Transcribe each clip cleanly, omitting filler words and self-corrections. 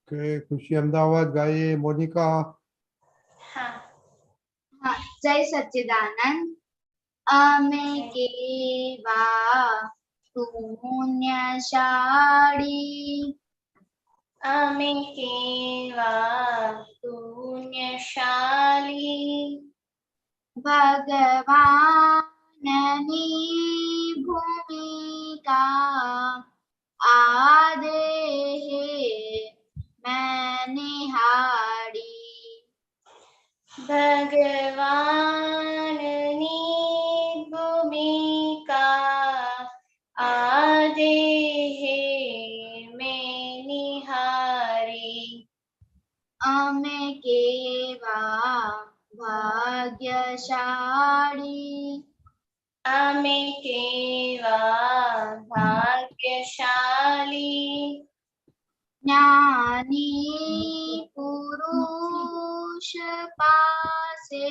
खुशी अहमदाबाद गाइए मोनिका। हाँ हाँ। जय सच्चिदानंद। अमे केवा पुण्यशाली, अमे केवा पुण्यशाली, भगवाननी भूमिका आदेहे मैं निहारी, भगवाननी भूमिका आदेहे मैं निहारी, अमे केवा भाग्यशाली, अमे केवा भाग्यशाली, ज्ञानी पुरुष पासे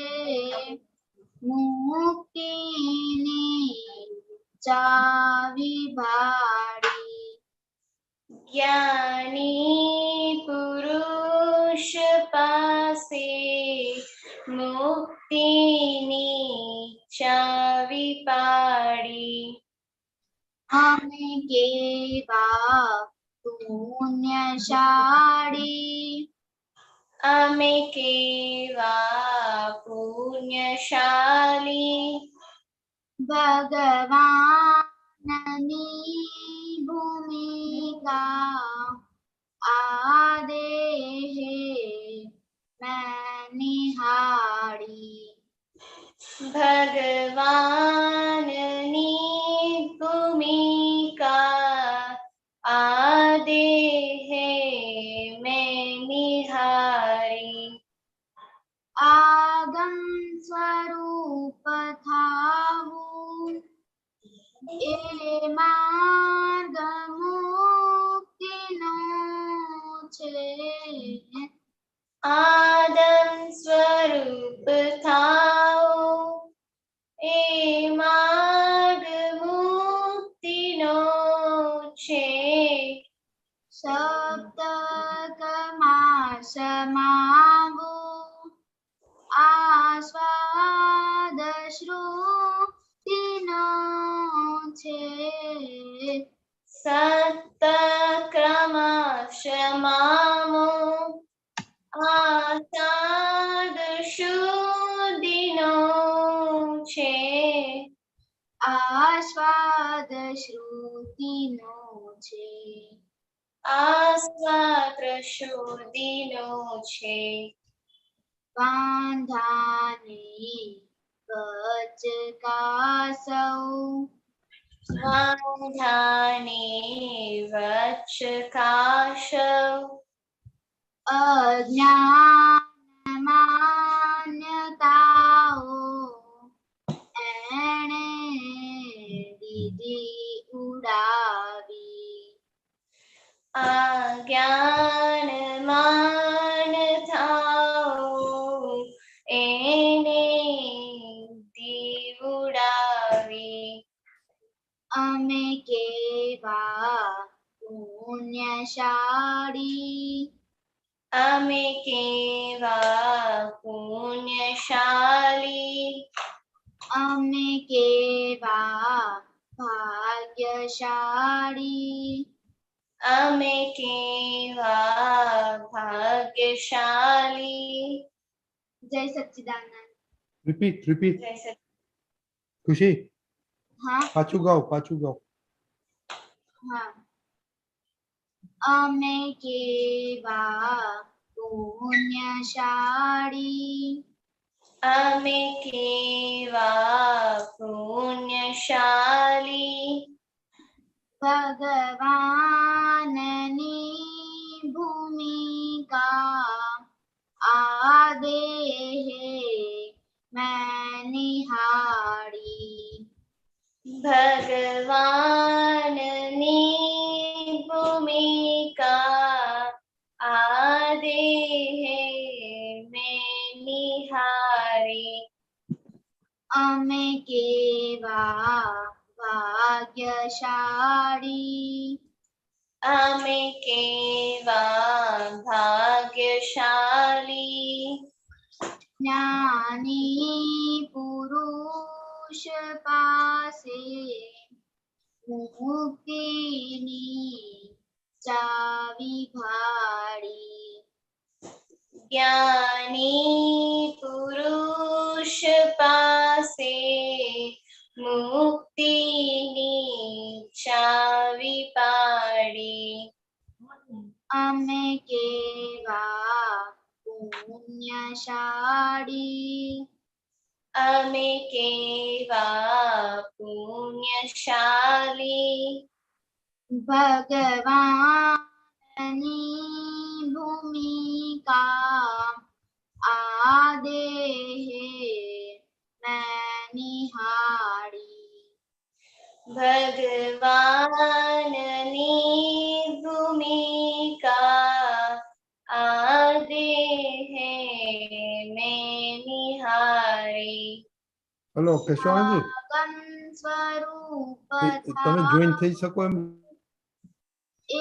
मुक्तिनी चावी भाड़ी, ज्ञानी पुरुष पासे मुक्तिनी चावी पाड़ी, हमें केवा पुण्यशाली, अमे केवा पुण्यशाली, भगवाननी भूमिका आदेहे मैं निहारी, भगवाननी भूमिका आदेहे मैं निहारी, आगम स्वरूप थावु ए मार्ग मुक्तिनो छे, आदम स्वरूप थाओ ए मार्ग मुक्तिनो छे, सप्तकमा समावो आस्वाद श्रुतिनो छे, सप्तक्रमा समामो आस्वाद शुद्धिनो छे, आस्वाद श्रुतिनो छे, आस्वाद शुद्धिनो छे, वांधाने वचकासौ, वांधाने वचकासौ, अज्ञान मान्यताओ एणे दीदी उड़ावी, अज्ञान मान्यताओ एणे दी उड़ावी, अमे केवा पुण्यशाली, अमे केवा पुण्यशाली, अमे केवा भाग्यशाली, अमे केवा भाग्यशाली। जय सच्चिदानंद। रिपीट जय सच्चिदानंद। खुशी हाँ पाछू गाओ। हाँ। अमे केवा पुण्यशाली, अमे केवा पुण्यशाली, भगवाननी भूमिका आदेहे मैं निहारी, भगवाननी भूमिका आदेहे मैं निहारी, अमे केवा भाग्यशाली, અમે કેવા ભાગ્યશાલી જ્ઞાની પુરુષ પાસે મુક્તિની ચાવી ભાળી જ્ઞાની પુરુષ પાસે મુક્તિની ચાવી પાડી અમે કેવા પુણ્યશાળી અમે કેવા પુણ્યશાળી ભગવાનની ભૂમિકા આ દેહે મેં નિહાળી ભગવાનની ભૂમિકા આ દેહે મેં નિહાળી હલો કેશવાનજી આગમ સ્વરૂપ તમે જોઈન થઈ શકો એમ એ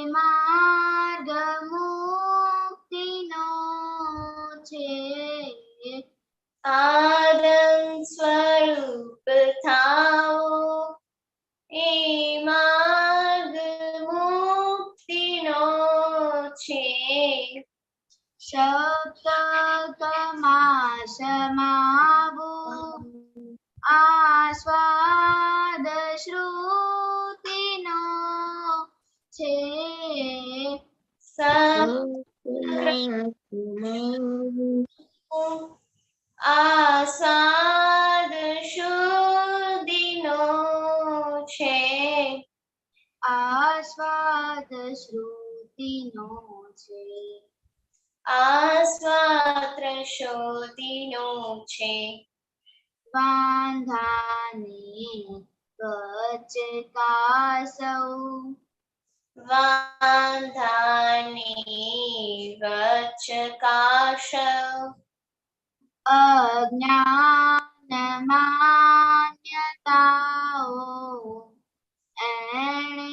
માર્ગ મુક્તિનો છે આદમ સ્વરૂપ થાઓ એ માર્ગ મુક્તિનો છે શબ્દમાં સમાવું આસ્વાદ શ્રુતિનો છે આસ્વાદ શુદ્ધિનો છે આસ્વાદ શ્રુતિનો છે આસ્વાદ શ્રુતિનો છે વાંધાને વચકાસૌ વાંધાની વચકાશવ અજ્ઞાન માન્યતાઓ એણે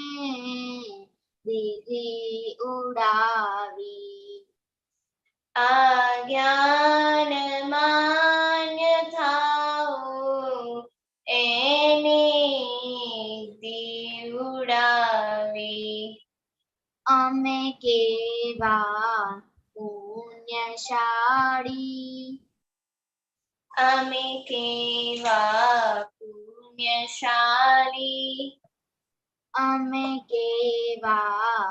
દીધી ઉડાવી અજ્ઞાન માન્યતાઓ એને દીવડાવી અમે કેવા પુણ્યશાળી અમે કેવા પુણ્યશાળી અમે કેવા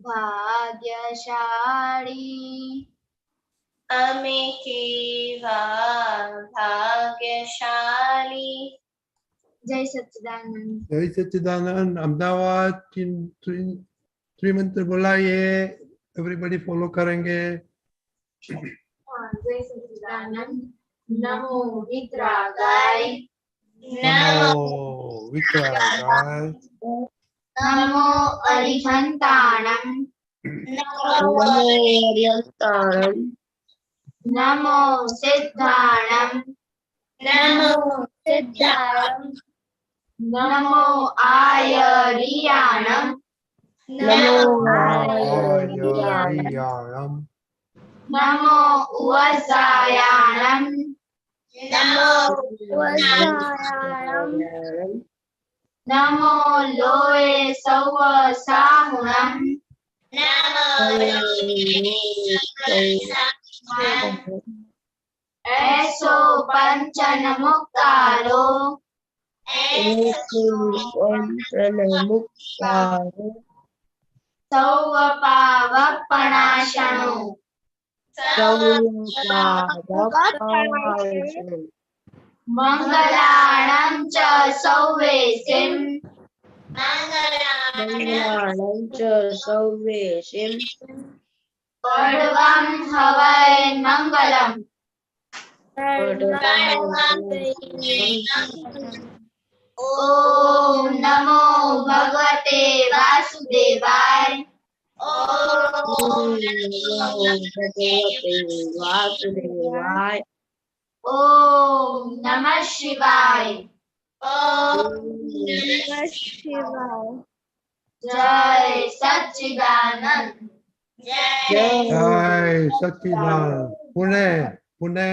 ભાગ્યશાળી અમે કેવા ભાગ્યશાળી જય સચ્ચિદાનંદ જય સચ્ચિદાનંદ अहमदाबाद त्रिमंत्र बुलाइए एवरीबॉडी फॉलो करेंगे जय सच्चिदानंद नमो वितरागाय नमो वितरागाय नमो अरिहंताणं नमो सिद्धाणं नमो आयर्याणं आयर्याणं नमो उवसायाणं नमो लोये सौव साहुणं ऐसो पंचन मुक्तारो सौव पावपणाशणो मंगलाणं च सौवेसिं पर्वं हवै मंगलम् ओम नमो भगवते वासुदेवाय ओम नमः शिवाय जय सच्चिदानंद। जय सच्चिदानंद। पुणे पुणे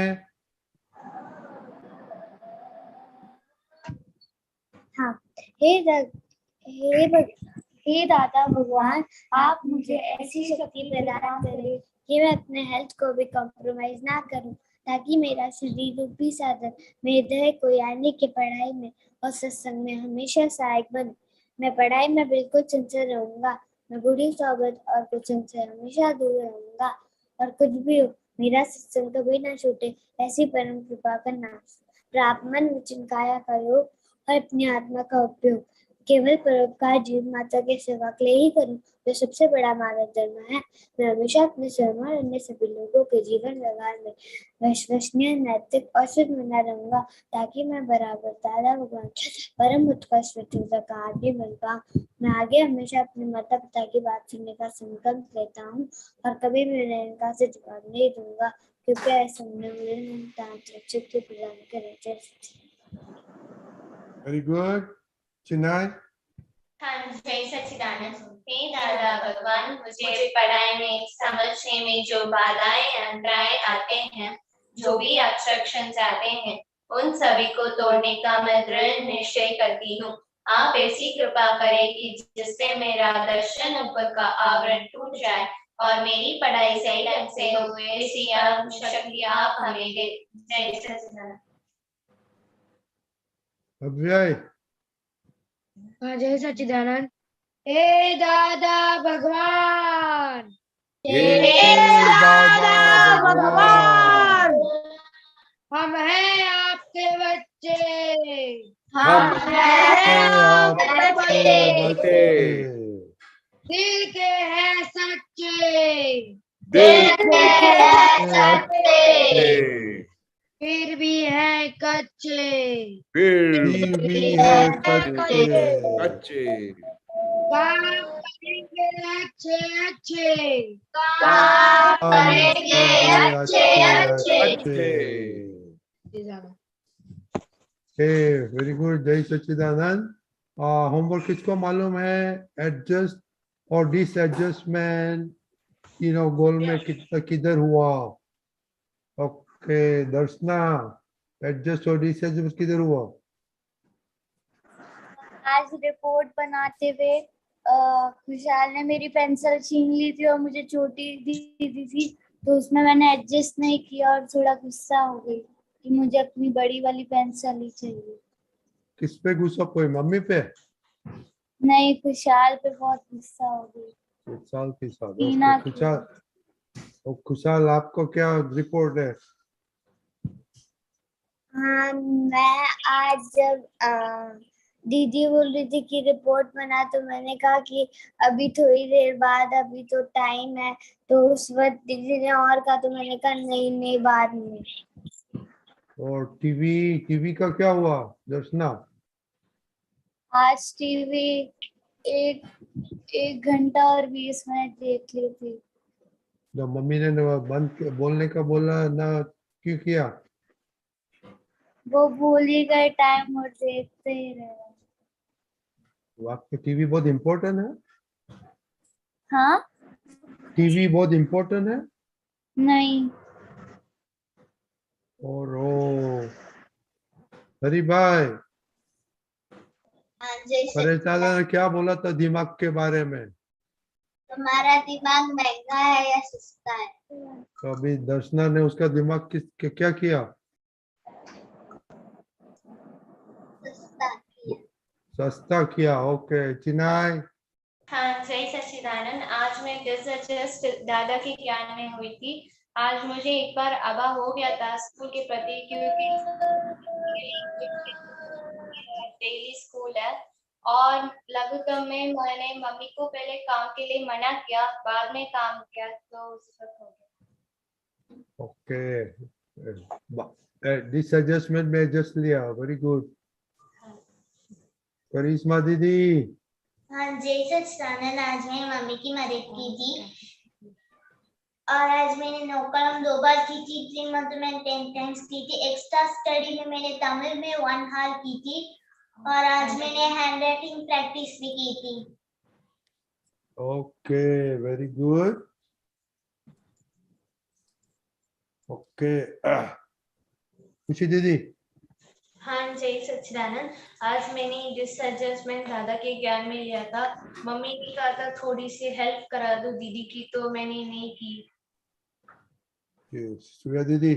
हाँ, हे दादा भगवान, आप मुझे ऐसी शक्ति प्रदान करें कि मैं अपने हेल्थ को भी कॉम्प्रोमाइज ना करूं, ताकि मेरा शरीर रूपी साधन मेरे देह को यानी कि पढ़ाई में और सत्संग में हमेशा सहायक बने। मैं पढ़ाई में बिल्कुल चंचल रहूंगा, मैं बुरी सोबत और कुचन से हमेशा दूर रहूंगा, और कुछ भी हो मेरा सत्संग कभी ना छूटे, ऐसी परम कृपा करना। प्राप्त मन वचन काया का योग और अपनी आत्मा का उपयोग केवल परोपकार जीव माता के सेवा के लिए ही करूं, जो सबसे बड़ा मानव धर्म है। मैं हमेशा अपने स्वयं और अन्य सभी लोगों के जीवन व्यवहार में विश्वसनीय, नैतिक और शुद्ध बना रहूंगा, ताकि मैं बराबर दादा भगवान परम उत्कर्ष व्यक्तित्व का आदि बन पाऊं। मैं आगे हमेशा अपने माता पिता की बात सुनने का संकल्प लेता हूँ और कभी भी इनका से जवाब नहीं दूंगा, क्योंकि ऐसा मुझे शक्ति प्रदान करे। Very good. चिन्मय हाँ, जय सच्चिदानंद। हे दादा भगवान, मुझे पढ़ाई में समझने में जो बाधाएं अंतराय आते हैं, जो भी ऑब्स्ट्रक्शंस आते हैं, उन सभी को तोड़ने का मैं दृढ़ निश्चय करती हूँ। आप ऐसी कृपा करें कि जिससे मेरा दर्शन ऊपर का आवरण टूट जाए और मेरी पढ़ाई सही ढंग से हो, ऐसी शक्ति आप हमें दे। जय सच्चिदानंद। अव्यय जय सच्चिदानंद। हे दादा भगवान, हे दादा भगवान, हम हैं आपके बच्चे, हम हैं आपके बच्चे, दिल के हैं सच्चे, दिल के हैं सच्चे, फिर भी है कच्चे, फिर भी है कच्चे। काम करेंगे अच्छे अच्छे, काम करेंगे अच्छे अच्छे। Very good. जय सच्चिदानंद। होमवर्क किसको मालूम है? एडजस्ट और डिसएडजस्टमेंट गोल में किधर हुआ? ओके दर्शना, एडजस्ट और डिसएडजस्ट किधर हुआ? आज रिपोर्ट बनाते हुए खुशहाल ने मेरी पेंसिल छीन ली थी और मुझे छोटी दी थी, तो उसमें मैंने एडजस्ट नहीं किया और थोड़ा गुस्सा हो गई कि मुझे अपनी बड़ी वाली पेंसिल ही चाहिए। किस पे गुस्सा? कोई मम्मी पे? नहीं, खुशहाल पे बहुत गुस्सा हो गई। खुशहाल के साथ? टीना ओके खुशहाल आपको क्या रिपोर्ट है? हाँ, मैं आज जब दीदी बोल रही थी कि रिपोर्ट बना, तो मैंने कहा कि अभी थोड़ी देर बाद, अभी तो टाइम है, तो उस वक्त दीदी ने और कहा, तो मैंने कहा नहीं बाद में। और टीवी का क्या हुआ दर्शना? आज टीवी एक घंटा और 20 मिनट देख ली थी। जब मम्मी ने बंद बोलने का बोला ना, क्यों किया? वो भूल ही गए टाइम और देखते ही रहे। आपको टीवी बहुत इम्पोर्टेंट है? हाँ? टीवी बहुत इम्पोर्टेंट है? नहीं। और हरी भाई, परेशान ने क्या बोला था दिमाग के बारे में? तुम्हारा दिमाग महंगा है या सस्ता है? तो अभी दर्शना ने उसका दिमाग क्या किया? सस्ता किया। ओके चिनाई। हाँ, जय सच्चिदानंद। आज मैं जस्ट दादा के ज्ञान में हुई थी। आज मुझे एक बार आभा हो गया था स्कूल के प्रति, क्योंकि डेली स्कूल है और लगभग में मैंने मम्मी को पहले काम के लिए मना किया, बाद में काम किया, तो उस वक्त हो गया। ओके दिस एडजस्टमेंट में एडजस्ट लिया। Very good. करिश्मा दीदी। हाँ, जय सच्चिदानंद। आज मैंने मम्मी की मदद की थी और आज मैंने 9 कलम 2 बार की थी, 3 मंथ में 10 टाइम्स की थी। एक्स्ट्रा स्टडी में मैंने तमिल में 1 हाल की थी और आज मैंने हैंड राइटिंग प्रैक्टिस भी की थी। Okay, very good. ओके, खुशी दीदी। हाँ, जय सच्चिदानंद। आज मैंने डिसएडजस्टमेंट दादा के ज्ञान में लिया था। मम्मी ने कहा था थोड़ी सी हेल्प करा दो दीदी की, तो मैंने नहीं की। सूर्या दीदी।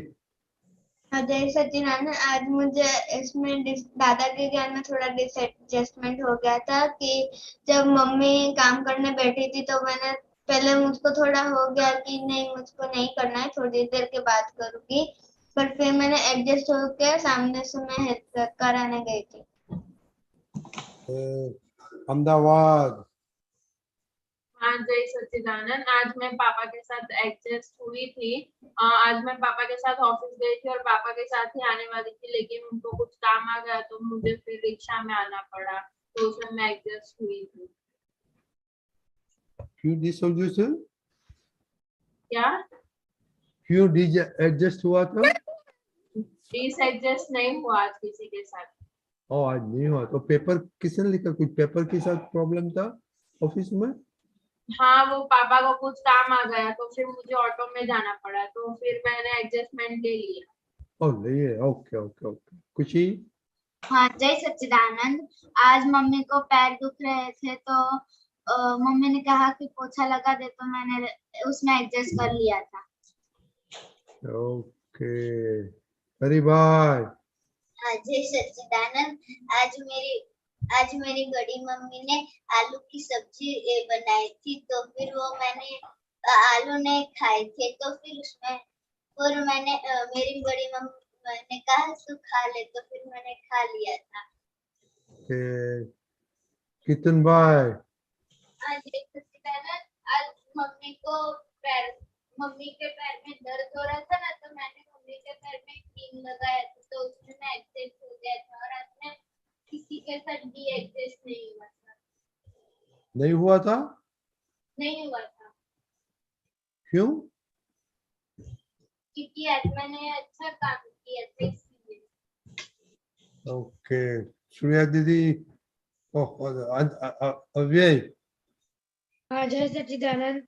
जय सच्चिदानंद। आज मुझे इसमें दादा के ज्ञान में थोड़ा डिसएडजस्टमेंट हो गया था कि जब मम्मी काम करने बैठी थी तो मैंने पहले मुझको थोड़ा हो गया कि नहीं मुझको नहीं करना है, थोड़ी देर के बाद करूंगी, पर फिर मैंने एडजस्ट होकर सामने से मैं हेल्प कराने गई थी। अहमदाबाद। हाँ, जय सच्चिदानंद। आज मैं पापा के साथ एडजस्ट हुई थी। आज मैं पापा के साथ ऑफिस गई थी और पापा के साथ ही आने वाली थी, लेकिन उनको कुछ काम आ गया तो मुझे फिर रिक्शा में आना पड़ा, तो उसमें मैं एडजस्ट हुई थी। क्यों डिसोल्यूशन? क्या? क्यों एडजस्ट हुआ था? डिसएडजस्ट नहीं हुआ आज किसी के साथ। आज नहीं हुआ तो पेपर किसने लिखा? कुछ पेपर के साथ प्रॉब्लम था ऑफिस में? हाँ, वो पापा को कुछ काम आ गया तो फिर मुझे ऑटो में जाना पड़ा, तो फिर मैंने एडजस्टमेंट ले लिया। नहीं, ओके ओके ओके। खुशी। हाँ, जय सच्चिदानंद। आज मम्मी को पैर दुख रहे थे तो मम्मी ने कहा कि पोछा लगा दे, तो मैंने उसमें एडजस्ट कर लिया था। ओके, हरी भाई। जय सच्चिदानंद। आज मेरी बड़ी मम्मी ने आलू की सब्जी बनाई थी, तो फिर वो मैंने आलू नहीं खाए थे, तो फिर उसमें और मैंने मेरी बड़ी मम्मी ने कहा तू खा ले, तो फिर मैंने खा लिया था। कितन भाई। जय सच्चिदानंद। आज मम्मी के पैर में दर्द हो रहा था ना, तो मैंने मम्मी के पैर में क्रीम लगाया था, तो उसमें मैं एडजस्ट हो गया था, और आज मैं किसी के साथ भी एडजस्ट नहीं हुआ था। नहीं हुआ था? नहीं हुआ था क्यों? क्योंकि आज मैंने अच्छा काम किया था इसलिए। ओके, सूर्या दीदी। अव्यय। हाँ, जय सच्चिदानंद।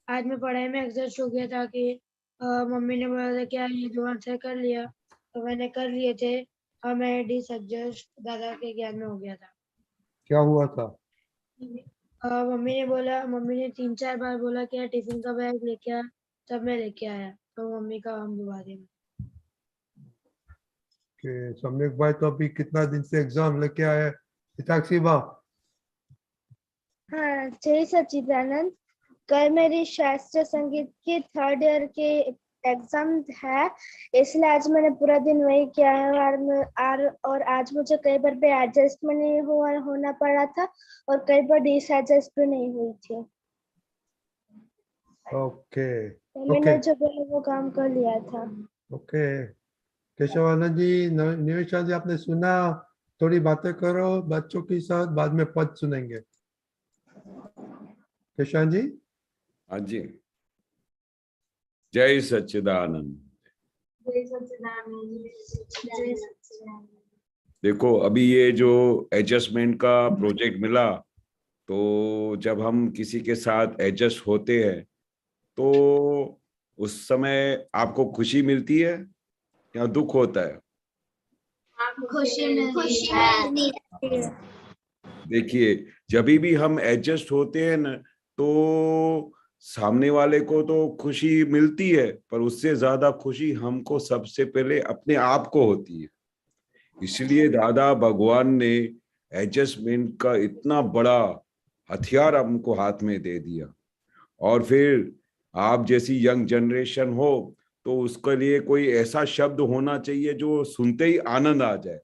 आज मैं पढ़ाई में एग्जॉस्ट हो गया था कि मम्मी ने बोला था क्या ये दो आंसर कर लिया, तो मैंने कर लिए थे और मैं डिसएडजस्ट दादा के ज्ञान में हो गया था। क्या हुआ था? मम्मी ने 3-4 बार बोला कि टिफिन का बैग लेके आ, तब मैं लेके आया, तो मम्मी का काम दुबा दिया। सम्यक भाई तो अभी कितना दिन से एग्जाम लेके आए? हिताक्षी बा। हाँ, जय सच्चिदानंद। कल मेरी शास्त्रीय संगीत की 3rd ईयर की एग्जाम है, इसलिए आज मैंने पूरा दिन वही किया है, और आज मुझे कई बार भी एडजस्टमेंट नहीं होना पड़ा था और कई बार डिसएडजस्ट भी नहीं हुई थी। ओके तो मैंने जो बोला वो काम कर लिया था। ओके। केशवानंद जी, निवेशा जी, आपने सुना? थोड़ी बातें करो बच्चों के साथ, बाद में पद सुनेंगे। केशवानंद जी। हाँ जी, जय सच्चिदानंद। जय सच्चिदानंद। जय सच्चिदानंद। देखो, अभी ये जो एडजस्टमेंट का प्रोजेक्ट मिला, तो जब हम किसी के साथ एडजस्ट होते हैं तो उस समय आपको खुशी मिलती है या दुख होता है? खुशी मिलती है। देखिए, जब भी हम एडजस्ट होते हैं ना, तो सामने वाले को तो खुशी मिलती है, पर उससे ज्यादा खुशी हमको सबसे पहले अपने आप को होती है। इसलिए दादा भगवान ने एडजस्टमेंट का इतना बड़ा हथियार हमको हाथ में दे दिया। और फिर आप जैसी यंग जनरेशन हो तो उसके लिए कोई ऐसा शब्द होना चाहिए जो सुनते ही आनंद आ जाए।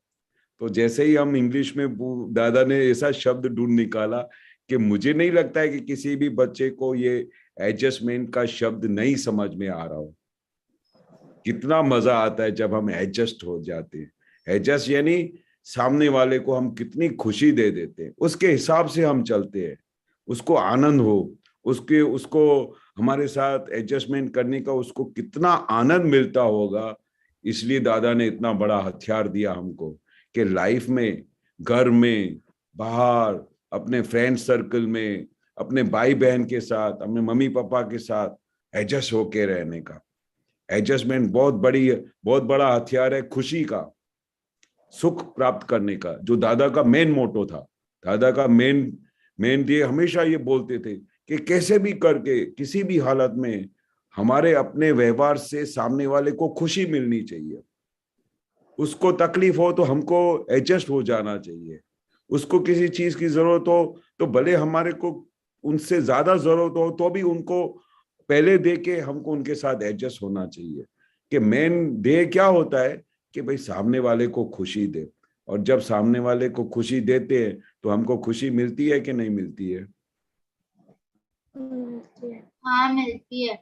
तो जैसे ही हम इंग्लिश में दादा ने ऐसा शब्द ढूंढ निकाला कि मुझे नहीं लगता है कि किसी भी बच्चे को ये एडजस्टमेंट का शब्द नहीं समझ में आ रहा हो। कितना मजा आता है जब हम एडजस्ट हो जाते हैं। एडजस्ट यानी सामने वाले को हम कितनी खुशी दे देते हैं, उसके हिसाब से हम चलते हैं, उसको आनंद हो, उसको हमारे साथ एडजस्टमेंट करने का उसको कितना आनंद मिलता होगा। इसलिए दादा ने इतना बड़ा हथियार दिया हमको कि लाइफ में, घर में, बाहर, अपने फ्रेंड सर्कल में, अपने भाई बहन के साथ, अपने मम्मी पापा के साथ एडजस्ट होके रहने का। एडजस्टमेंट बहुत बड़ा हथियार है खुशी का, सुख प्राप्त करने का, जो दादा का मेन मोटो था। दादा का मेन ये हमेशा ये बोलते थे कि कैसे भी करके किसी भी हालत में हमारे अपने व्यवहार से सामने वाले को खुशी मिलनी चाहिए। उसको तकलीफ हो तो हमको एडजस्ट हो जाना चाहिए। उसको किसी चीज की जरूरत हो तो भले हमारे को उनसे ज्यादा जरूरत हो तो भी उनको पहले दे के हमको उनके साथ एडजस्ट होना चाहिए। कि मेन ध्येय क्या होता है कि भाई सामने वाले को खुशी दे, और जब सामने वाले को खुशी देते हैं तो हमको खुशी मिलती है कि नहीं मिलती है? हाँ मिलती है।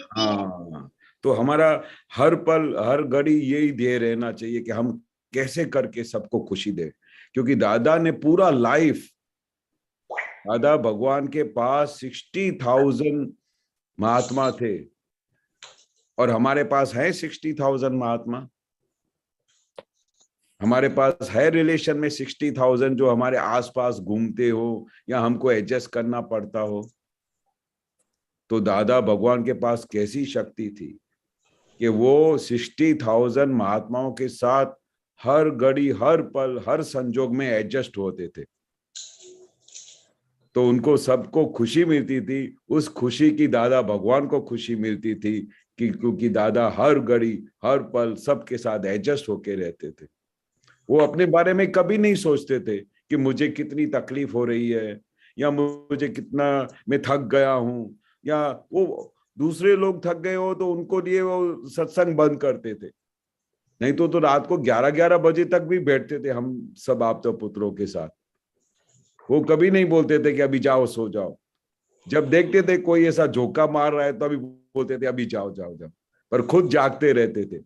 हाँ, तो हमारा हर पल हर घड़ी यही ध्येय रहना चाहिए कि हम कैसे करके सबको खुशी दे। क्योंकि दादा ने पूरा लाइफ, दादा भगवान के पास 60,000 महात्मा थे, और हमारे पास है 60,000 महात्मा? हमारे पास है रिलेशन में 60,000 जो हमारे आसपास घूमते हो या हमको एडजस्ट करना पड़ता हो? तो दादा भगवान के पास कैसी शक्ति थी कि वो 60,000 महात्माओं के साथ हर घड़ी हर पल हर संजोग में एडजस्ट होते थे। तो उनको सबको खुशी मिलती थी, उस खुशी की दादा भगवान को खुशी मिलती थी कि क्योंकि दादा हर घड़ी हर पल सबके साथ एडजस्ट होके रहते थे। वो अपने बारे में कभी नहीं सोचते थे कि मुझे कितनी तकलीफ हो रही है या मुझे कितना मैं थक गया हूं, या वो दूसरे लोग थक गए हो तो उनको लिए वो सत्संग बंद करते थे। नहीं तो रात को 11-11 बजे तक भी बैठते थे हम सब आप तो पुत्रों के साथ। वो कभी नहीं बोलते थे कि अभी जाओ सो जाओ। जब देखते थे कोई ऐसा झोंका मार रहा है तो अभी बोलते थे अभी जाओ जाओ जाओ, पर खुद जागते रहते थे,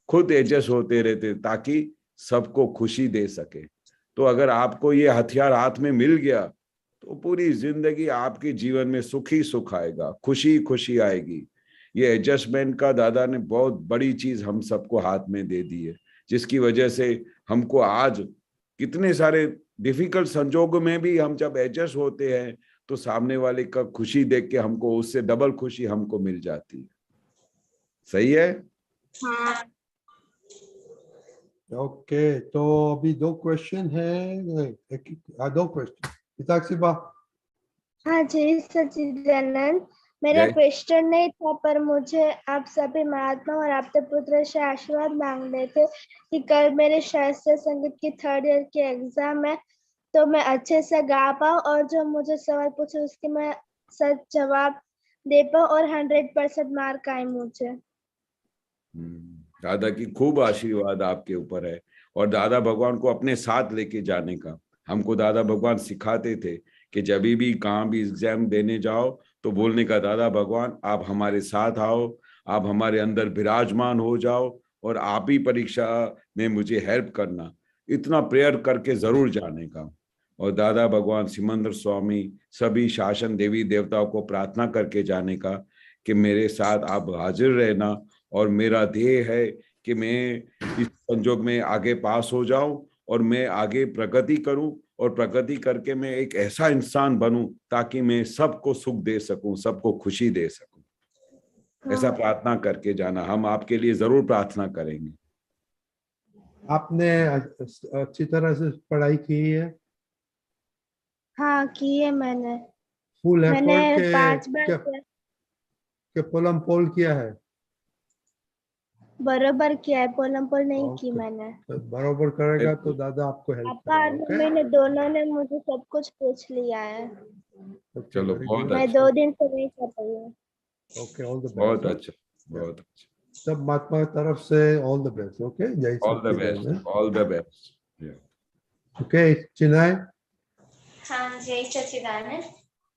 खुद एडजस्ट होते रहते ताकि सबको खुशी दे सके। तो अगर आपको ये हथियार हाथ में मिल गया तो पूरी जिंदगी आपके जीवन में सुख ही सुख आएगा, खुशी खुशी आएगी। ये एडजस्टमेंट का दादा ने बहुत बड़ी चीज हम सबको हाथ में दे दी है, जिसकी वजह से हमको आज कितने सारे डिफिकल्ट संजोगों में भी हम जब एडजस्ट होते हैं तो सामने वाले का खुशी देख के हमको उससे डबल खुशी हमको मिल जाती है। सही है? हाँ। ओके, तो अभी 2 क्वेश्चन है। दो क्वेश्चन पिताक्षी बा। हाँ जी सच्चिदानंद, मेरा जय। क्वेश्चन नहीं था, पर मुझे आप सभी महात्मा और आपके पुत्र से आशीर्वाद मांगने थे कि कल मेरे शास्त्रीय संगीत की 3rd ईयर की एग्जाम है, तो मैं अच्छे से गा पाऊँ और जो मुझे सवाल पूछे उसके मैं सच जवाब दे पाऊँ और 100% मार्क आए मुझे। दादा की खूब आशीर्वाद आपके ऊपर है, और दादा भगवान को अपने साथ लेके जाने का हमको दादा भगवान सिखाते थे कि जब भी कहाँ भी एग्जाम देने जाओ तो बोलने का दादा भगवान आप हमारे साथ आओ, आप हमारे अंदर विराजमान हो जाओ और आप ही परीक्षा में मुझे हेल्प करना, इतना प्रेयर करके जरूर जाने का। और दादा भगवान सिमंदर स्वामी सभी शासन देवी देवताओं को प्रार्थना करके जाने का कि मेरे साथ आप हाजिर रहना, और मेरा ध्येय है कि मैं इस संजोग में आगे पास हो जाऊं और मैं आगे प्रगति करूं, और प्रगति करके मैं एक ऐसा इंसान बनूं ताकि मैं सबको सुख दे सकूं, सबको खुशी दे सकूं। ऐसा प्रार्थना करके जाना, हम आपके लिए जरूर प्रार्थना करेंगे। आपने अच्छी तरह से पढ़ाई की है? हाँ की है मैंने। फुल मैंने एफर्ट 5 बार के पोलम पोल किया है? बरोबर किया है, पोलम पोल नहीं की ओके, मैंने। तो बरोबर करेगा तो दादा आपको हेल्प पापा और करेगा। मम्मी ने दोनों ने मुझे सब कुछ पूछ लिया है। ओके, चलो वेरी बहुत गुड। मैं अच्छा, 2 दिन से नहीं कर रही हूँ। ओके, ऑल द बहुत बेस्ट। अच्छा, बहुत अच्छा। सब महात्मा की तरफ से ऑल द बेस्ट। ओके, जय all the best, Sachchidanand. All the best. Okay, Chinhay. हाँ जय सच्चिदानंद।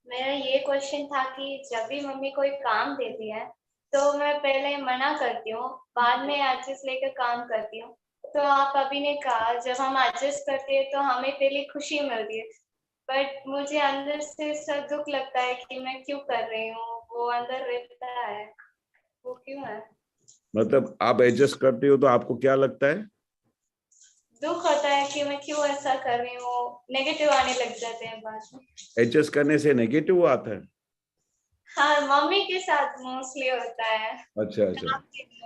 मेरा ये क्वेश्चन था कि जब भी मम्मी कोई काम देती है तो मैं पहले मना करती हूँ, बाद में एडजस्ट लेकर काम करती हूँ। तो आप अभी ने कहा जब हम एडजस्ट करते हैं तो हमें पहले खुशी मिलती है, बट मुझे अंदर से सब दुख लगता है कि मैं क्यों कर रही हूँ, वो अंदर रहता है, वो क्यों है? मतलब आप एडजस्ट करते हो तो आपको क्या लगता है? दुख होता है कि मैं क्यों ऐसा कर रही हूँ, नेगेटिव आने लग जाते हैं बाद में। एडजस्ट करने से नेगेटिव आता है? हाँ, मम्मी के साथ मोस्टली होता है। अच्छा अच्छा। काम के लिए।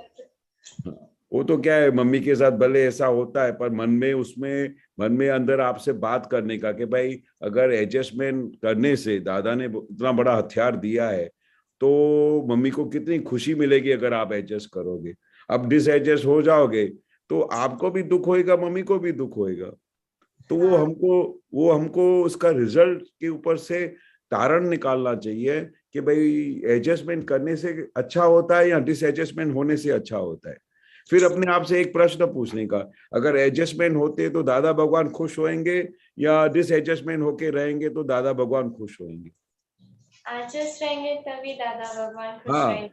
वो तो क्या है, मम्मी के साथ भले ऐसा होता है, पर मन में अंदर आपसे बात करने का कि भाई अगर एडजस्टमेंट करने से दादा ने इतना बड़ा हथियार दिया है तो मम्मी को कितनी खुशी मिलेगी अगर आप एडजस्ट करोगे। अब डिसएडजस्ट हो जाओगे तो आपको भी दुख होएगा, मम्मी को भी दुख होएगा। तो हाँ। वो हमको उसका रिजल्ट के ऊपर से तारण निकालना चाहिए कि भाई एडजस्टमेंट करने से अच्छा होता है या डिसएडजस्टमेंट होने से अच्छा होता है। फिर अपने आप से एक प्रश्न पूछने का, अगर एडजस्टमेंट होते तो दादा भगवान खुश होंगे या डिसएडजस्टमेंट होके रहेंगे तो दादा भगवान खुश होंगे? एडजस्ट रहेंगे तभी दादा भगवान खुश हाँ, रहेंगे।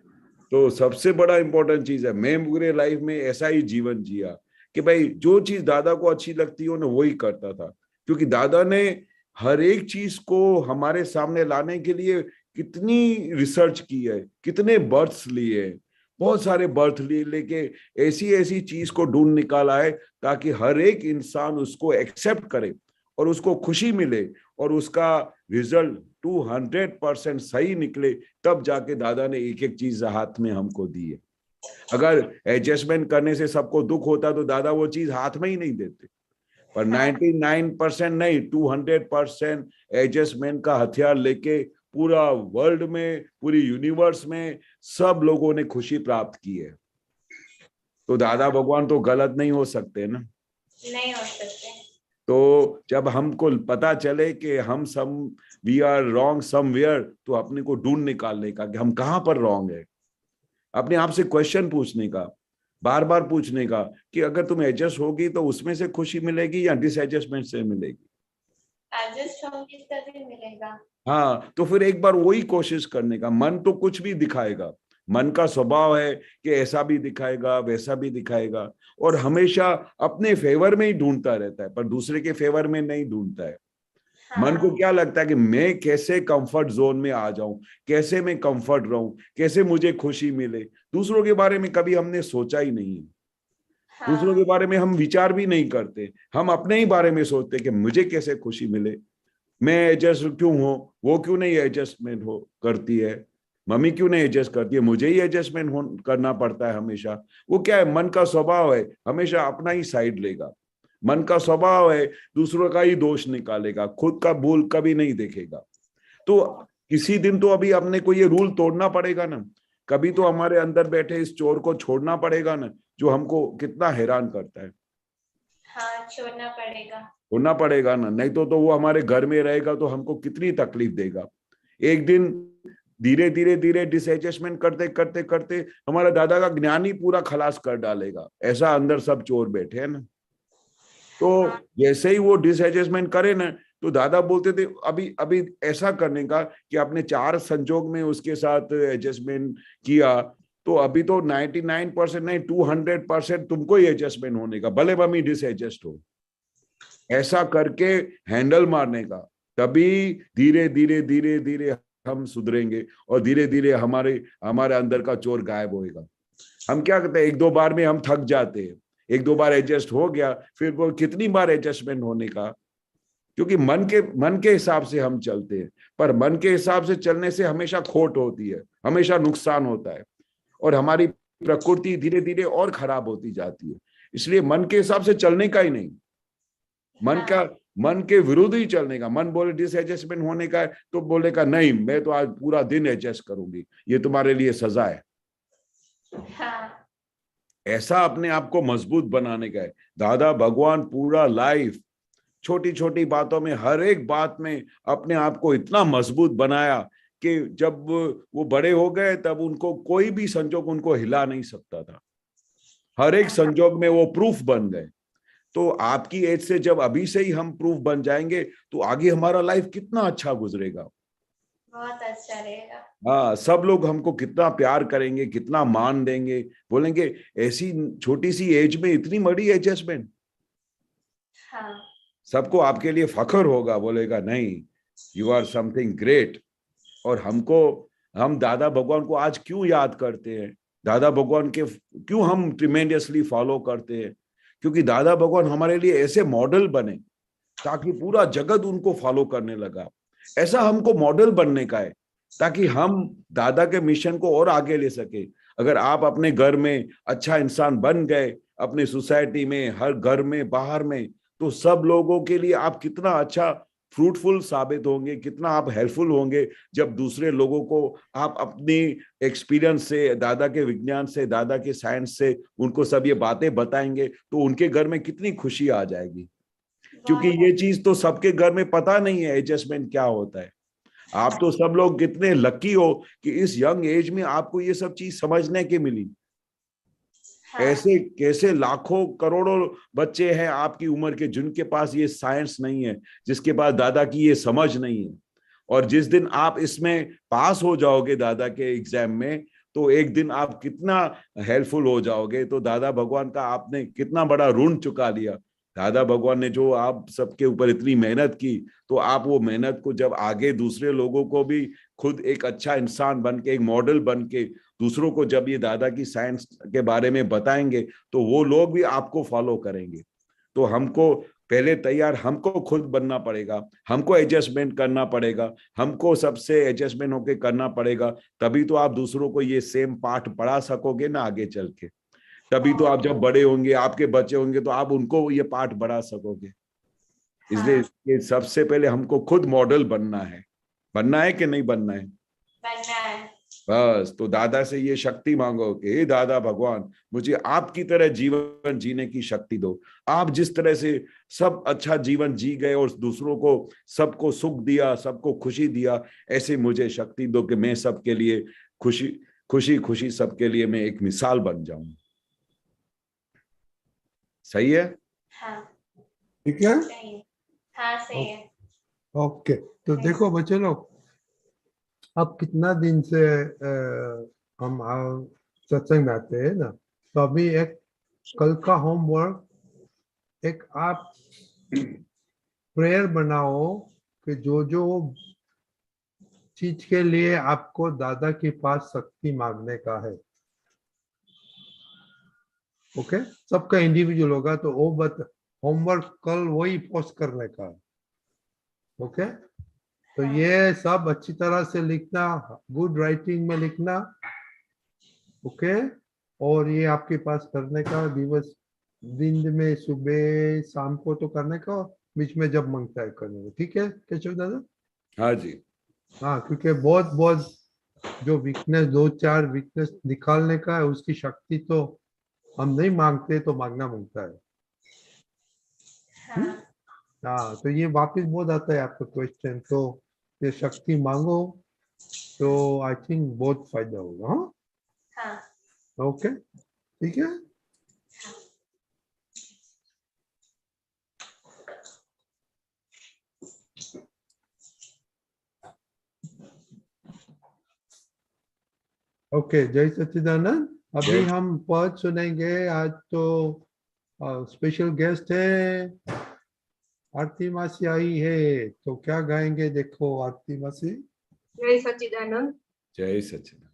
तो सबसे बड़ा इंपॉर्टेंट चीज है, मैं पूरे लाइफ में ऐसा ही जीवन जिया कि भाई जो चीज दादा को अच्छी लगती हो ना वही करता था, क्योंकि दादा ने हर एक चीज को हमारे सामने लाने के लिए कितनी रिसर्च की है, कितने बर्थ्स लिए हैं, बहुत सारे बर्थ लिए लेके ऐसी ऐसी चीज को ढूंढ निकाला है ताकि हर एक इंसान उसको एक्सेप्ट करे और उसको खुशी मिले और उसका रिजल्ट 200% सही निकले। तब जाके दादा ने एक एक चीज हाथ में हमको दी है। अगर एडजस्टमेंट करने से सबको दुख होता तो दादा वो चीज हाथ में ही नहीं देते। पर 99% नहीं, 200% एडजस्टमेंट का हथियार लेके पूरा वर्ल्ड में, पूरी यूनिवर्स में सब लोगों ने खुशी प्राप्त की है। तो दादा भगवान तो गलत नहीं हो सकते ना। नहीं हो सकते। तो जब हमको पता चले कि हम सम वी आर रॉन्ग समवेयर, तो अपने को ढूंढ निकालने का कि हम कहाँ पर रॉन्ग है, अपने आप से क्वेश्चन पूछने का, बार बार पूछने का कि अगर तुम एडजस्ट होगी तो उसमें से खुशी मिलेगी या डिसएडजस्टमेंट से मिलेगी। एडजस्ट होंगे तभी मिलेगा। हाँ, तो फिर एक बार वही कोशिश करने का। मन तो कुछ भी दिखाएगा, मन का स्वभाव है कि ऐसा भी दिखाएगा वैसा भी दिखाएगा और हमेशा अपने फेवर में ही ढूंढता रहता है, पर दूसरे के फेवर में नहीं ढूंढता है। मन को क्या लगता है कि मैं कैसे कंफर्ट जोन में आ जाऊं, कैसे मैं कंफर्ट रहूं, कैसे मुझे खुशी मिले। दूसरों के बारे में कभी हमने सोचा ही नहीं है, दूसरों के बारे में हम विचार भी नहीं करते। हम अपने ही बारे में सोचते कि मुझे कैसे खुशी मिले, मैं एडजस्ट क्यों हो, वो क्यों नहीं एडजस्टमेंट हो करती है, मम्मी क्यों नहीं एडजस्ट करती है, मुझे ही एडजस्टमेंट करना पड़ता है हमेशा। वो क्या है, मन का स्वभाव है, हमेशा अपना ही साइड लेगा। मन का स्वभाव है दूसरों का ही दोष निकालेगा, खुद का भूल कभी नहीं देखेगा। तो किसी दिन तो अभी अपने को ये रूल तोड़ना पड़ेगा ना, कभी तो हमारे अंदर बैठे इस चोर को छोड़ना पड़ेगा ना, जो हमको कितना हैरान करता है। हाँ, छोड़ना पड़ेगा। होना पड़ेगा ना, नहीं तो वो हमारे घर में रहेगा तो हमको कितनी तकलीफ देगा। एक दिन धीरे धीरे धीरे डिसएडजस्टमेंट करते करते करते हमारा दादा का ज्ञान ही पूरा खलास कर डालेगा, ऐसा अंदर सब चोर बैठे हैं ना। तो जैसे ही वो डिसएडजस्टमेंट करे ना, तो दादा बोलते थे अभी अभी ऐसा करने का कि आपने 4 संजोग में उसके साथ एडजस्टमेंट किया, तो अभी तो 99% नहीं 200% तुमको ही एडजस्टमेंट होने का, भले मम्मी डिसएडजस्ट हो। ऐसा करके हैंडल मारने का, तभी धीरे धीरे धीरे धीरे हम सुधरेंगे और धीरे धीरे हमारे अंदर का चोर गायब होएगा। हम क्या करते हैं, एक दो बार में हम थक जाते हैं, एक दो बार एडजस्ट हो गया, फिर वो कितनी बार एडजस्टमेंट होने का, क्योंकि मन के हिसाब से हम चलते हैं। पर मन के हिसाब से चलने से हमेशा खोट होती है, हमेशा नुकसान होता है और हमारी प्रकृति धीरे धीरे और खराब होती जाती है। इसलिए मन के हिसाब से चलने का ही नहीं, मन के विरुद्ध ही चलने का। मन बोले डिसएडजस्टमेंट होने का है तो बोलेगा नहीं, मैं तो आज पूरा दिन एडजस्ट करूंगी, ये तुम्हारे लिए सजा है। हाँ। ऐसा अपने आप को मजबूत बनाने का है। दादा भगवान पूरा लाइफ छोटी छोटी बातों में, हर एक बात में अपने आप को इतना मजबूत बनाया कि जब वो बड़े हो गए तब उनको कोई भी संजोग उनको हिला नहीं सकता था। हर एक संजोग में वो प्रूफ बन गए। तो आपकी एज से जब अभी से ही हम प्रूफ बन जाएंगे तो आगे हमारा लाइफ कितना अच्छा गुजरेगा, बहुत अच्छा रहेगा। हाँ, सब लोग हमको कितना प्यार करेंगे, कितना मान देंगे, बोलेंगे ऐसी छोटी सी एज में इतनी बड़ी एडजस्टमेंट। हाँ। सबको आपके लिए फख्र होगा, बोलेगा नहीं यू आर समथिंग ग्रेट। और हम दादा भगवान को आज क्यों याद करते हैं, दादा भगवान के क्यों हम ट्रिमेंडियसली फॉलो करते हैं, क्योंकि दादा भगवान हमारे लिए ऐसे मॉडल बने ताकि पूरा जगत उनको फॉलो करने लगा। ऐसा हमको मॉडल बनने का है ताकि हम दादा के मिशन को और आगे ले सके। अगर आप अपने घर में अच्छा इंसान बन गए, अपने सोसाइटी में, हर घर में, बाहर में, तो सब लोगों के लिए आप कितना अच्छा फ्रूटफुल साबित होंगे, कितना आप हेल्पफुल होंगे। जब दूसरे लोगों को आप अपनी एक्सपीरियंस से, दादा के विज्ञान से, दादा के साइंस से उनको सब ये बातें बताएंगे तो उनके घर में कितनी खुशी आ जाएगी। क्योंकि ये चीज तो सबके घर में पता नहीं है एडजस्टमेंट क्या होता है। आप तो सब लोग कितने लकी हो कि इस यंग एज में आपको ये सब चीज समझने की मिली। ऐसे कैसे लाखों करोड़ों बच्चे हैं आपकी उम्र के जिनके पास ये साइंस नहीं है, जिसके पास दादा की ये समझ नहीं है। और जिस दिन आप इसमें पास हो जाओगे दादा के एग्जाम में, तो एक दिन आप कितना हेल्पफुल हो जाओगे। तो दादा भगवान का आपने कितना बड़ा ऋण चुका लिया। दादा भगवान ने जो आप सबके ऊपर इतनी मेहनत की, तो आप वो मेहनत को जब आगे दूसरे लोगों को भी खुद एक अच्छा इंसान बन के, एक मॉडल बन के दूसरों को जब ये दादा की साइंस के बारे में बताएंगे, तो वो लोग भी आपको फॉलो करेंगे। तो हमको पहले तैयार हमको खुद बनना पड़ेगा, हमको एडजस्टमेंट करना पड़ेगा, हमको सबसे एडजस्टमेंट होके करना पड़ेगा। तभी तो आप दूसरों को ये सेम पाठ पढ़ा सकोगे ना आगे चल के। तभी तो आप जब बड़े होंगे, आपके बच्चे होंगे, तो आप उनको ये पाठ बढ़ा सकोगे। इसलिए ये सबसे पहले हमको खुद मॉडल बनना है कि नहीं बनना है? बनना है। बस तो दादा से ये शक्ति मांगो कि हे दादा भगवान, मुझे आपकी तरह जीवन जीने की शक्ति दो। आप जिस तरह से सब अच्छा जीवन जी गए और दूसरों को, सबको सुख दिया, सबको खुशी दिया, ऐसे मुझे शक्ति दो कि मैं सबके लिए खुशी सबके लिए मैं एक मिसाल बन जाऊं। सही है? हाँ ठीक है। सही है। हाँ सही है। ओके, तो देखो बच्चे लोग, अब कितना दिन से हम सत्संग में आते हैं ना, तो अभी एक कल का होमवर्क, एक आप प्रेयर बनाओ कि जो जो चीज के लिए आपको दादा के पास शक्ति मांगने का है। ओके, सबका इंडिविजुअल होगा, तो वो होमवर्क कल वही पोस्ट करने का है। ओके, तो ये सब अच्छी तरह से लिखना, गुड राइटिंग में लिखना। ओके, और ये आपके पास करने का दिवस, दिन में सुबह शाम को तो करने का, बीच में जब मांगता है करने का। ठीक है केशव दादा? हाँ जी। हाँ, क्योंकि बहुत जो वीकनेस, 2-4 वीकनेस निकालने का है, उसकी शक्ति तो हम नहीं मांगते, तो मांगना मांगता है। हाँ, तो ये वापस बहुत आता है आपका क्वेश्चन, तो ये शक्ति मांगो, तो आई थिंक बहुत फायदा होगा। हाँ, ओके, ठीक है। ओके, जय सच्चिदानंद। अभी हम पद सुनेंगे। आज तो स्पेशल गेस्ट है, आरती मासी आई है, तो क्या गाएंगे? देखो आरती मासी। जय सच्चिदानंद। जय सच्चिदानंद।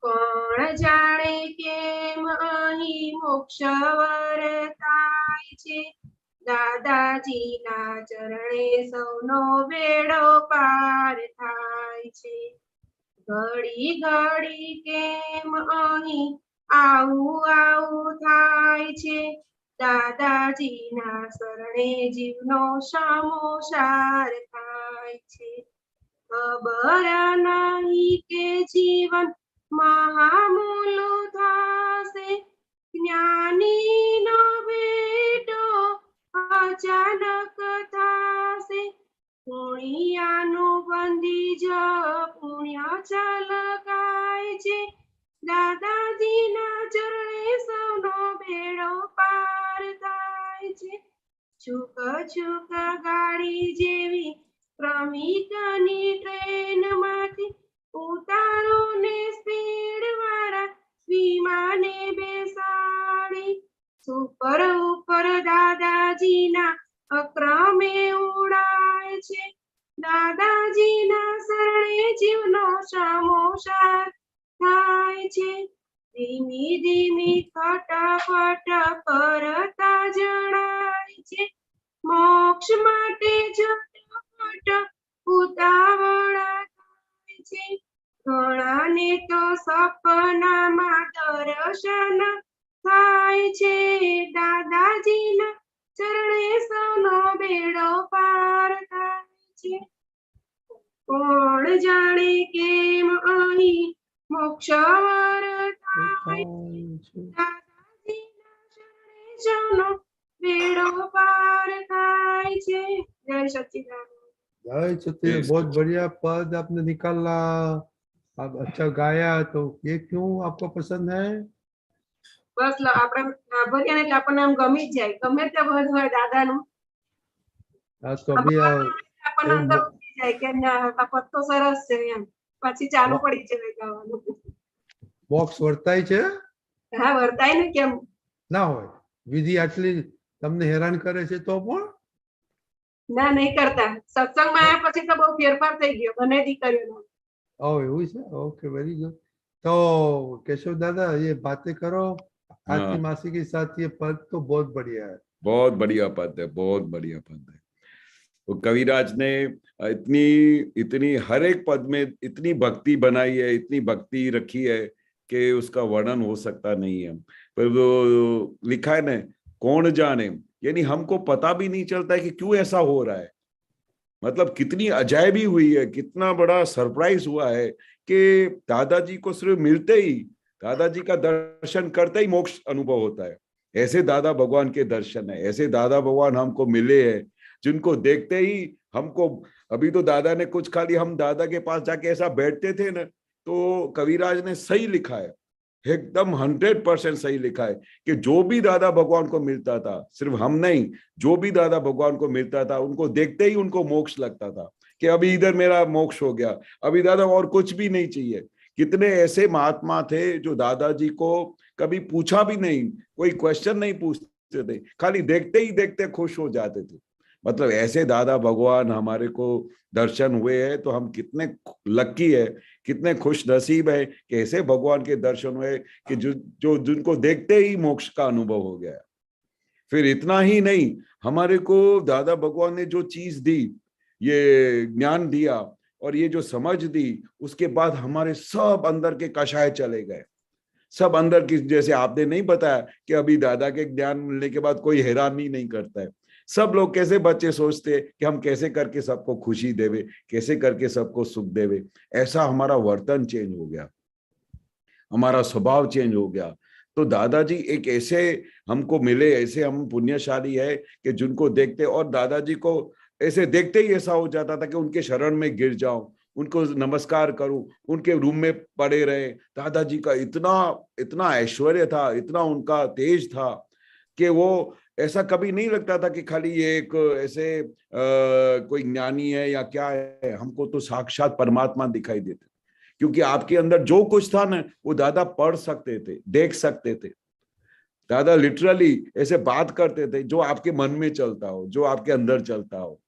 कोण जाणे केम अहीं मोक्ष वरताय छे, दादाजीना चरणे सौनो बेड़ो पार थाय छे। घड़ी घड़ी केम अहीं आવું આવું થાય છે, દાદાજીના શરણે જીવનો સમોસાર થાય છે। ખબર નહીં કે જીવન મહામૂલું થાશે, જ્ઞાનીનો ભેટો અચાનક થાશે। પુણ્યાનું બંધી જ પુણ્ય છલકાય છે, દાદાજીના ચરણે સૌનો બેડો પાર થાય છે। છૂક છૂક ગાડી જેવી શ્રમિકની ટ્રેનમાંથી ઉતારો ને સ્પીડ વાળા વિમાને બેસાડી, સુપર ઉપર દાદાજીના અક્રમે ઉડાય છે, દાદાજીના શરણે જીવનો સમોસાર થાય છે। ધીમી ધીમી ખટાપટ કરતા જણાય છે મોક્ષ માટે ઝટપટ ઉતાવળા થાય છે ઘણાને તો સપનામાં દર્શન થાય છે દાદાજીના ચરણે સૌનો બેડો પાર થાય છે કોણ જાણે કેમ અહીં મોક્ષ વર થાય દાદાજીના ચરણે સૌનો બેડો પાર થાય છે જય સચ્ચિદાનંદ जय सत्य बहुत बढ़िया पद आपने निकाला आप अच्छा गाया तो ये क्यों आपको पसंद है બસ આપણે ભર્યા ને એટલે આપણને આમ ગમી જ જાય ગમે તે પદ હોય દાદાનું आज तो अभी આપણને અંદર ઉતરી જાય કે ના આ પદ તો સરસ છે એમ પછી ચાલુ પડી જાય ગાવાનું બોક્સ વર્તાય છે હા વર્તાય ને કેમ ના હોય વિધિ આટલી તમને હેરાન કરે છે તો પણ ના નહીં કરતા સત્સંગમાં આવ્યા પછી તો બહુ ફેરફાર થઈ ગયો બંને દીકરીઓનો ओ એવું છે ओके वेरी गुड तो केशव दादा ये बातें करो आज की मासी के साथ ये पद तो बहुत बढ़िया है बहुत बढ़िया पद है बहुत बढ़िया पद है तो कविराज ने इतनी इतनी हर एक पद में इतनी भक्ति बनाई है इतनी भक्ति रखी है कि उसका वर्णन हो सकता नहीं है पर वो लिखा है ना कौन जाने यानी हमको पता भी नहीं चलता है कि क्यों ऐसा हो रहा है मतलब कितनी अजायबी हुई है कितना बड़ा सरप्राइज हुआ है कि दादाजी को सिर्फ मिलते ही दादाजी का दर्शन करते ही मोक्ष अनुभव होता है ऐसे दादा भगवान के दर्शन है ऐसे दादा भगवान हमको मिले हैं जिनको देखते ही हमको अभी तो दादा ने कुछ खाली हम दादा के पास जाके ऐसा बैठते थे ना तो कविराज ने सही लिखा है एकदम 100% सही लिखा है कि जो भी दादा भगवान को मिलता था सिर्फ हम नहीं जो भी दादा भगवान को मिलता था उनको देखते ही उनको मोक्ष लगता था कि अभी इधर मेरा मोक्ष हो गया अभी दादा और कुछ भी नहीं चाहिए कितने ऐसे महात्मा थे जो दादाजी को कभी पूछा भी नहीं कोई क्वेश्चन नहीं पूछते थे खाली देखते ही देखते खुश हो जाते थे मतलब ऐसे दादा भगवान हमारे को दर्शन हुए हैं तो हम कितने लकी है कितने खुश नसीब है कि ऐसे भगवान के दर्शन हुए कि जो जिनको देखते ही मोक्ष का अनुभव हो गया फिर इतना ही नहीं हमारे को दादा भगवान ने जो चीज दी ये ज्ञान दिया और ये जो समझ दी उसके बाद हमारे सब अंदर के कषाय चले गए सब अंदर की जैसे आपने नहीं बताया कि अभी दादा के ज्ञान मिलने के बाद कोई हैरानी नहीं करता है सब लोग कैसे बच्चे सोचते कि हम कैसे करके सबको खुशी देवे कैसे करके सबको सुख देवे ऐसा हमारा वर्तन चेंज हो गया हमारा स्वभाव चेंज हो गया तो दादाजी एक ऐसे हमको मिले ऐसे हम पुण्यशाली है कि जिनको देखते और दादाजी को ऐसे देखते ही ऐसा हो जाता था कि उनके शरण में गिर जाऊं उनको नमस्कार करूं उनके रूम में पड़े रहे दादाजी का इतना इतना ऐश्वर्य था इतना उनका तेज था कि वो ऐसा कभी नहीं लगता था कि खाली ये एक ऐसे कोई ज्ञानी है या क्या है हमको तो साक्षात परमात्मा दिखाई देते क्योंकि आपके अंदर जो कुछ था ना वो दादा पढ़ सकते थे देख सकते थे दादा लिटरली ऐसे बात करते थे जो आपके मन में चलता हो जो आपके अंदर चलता हो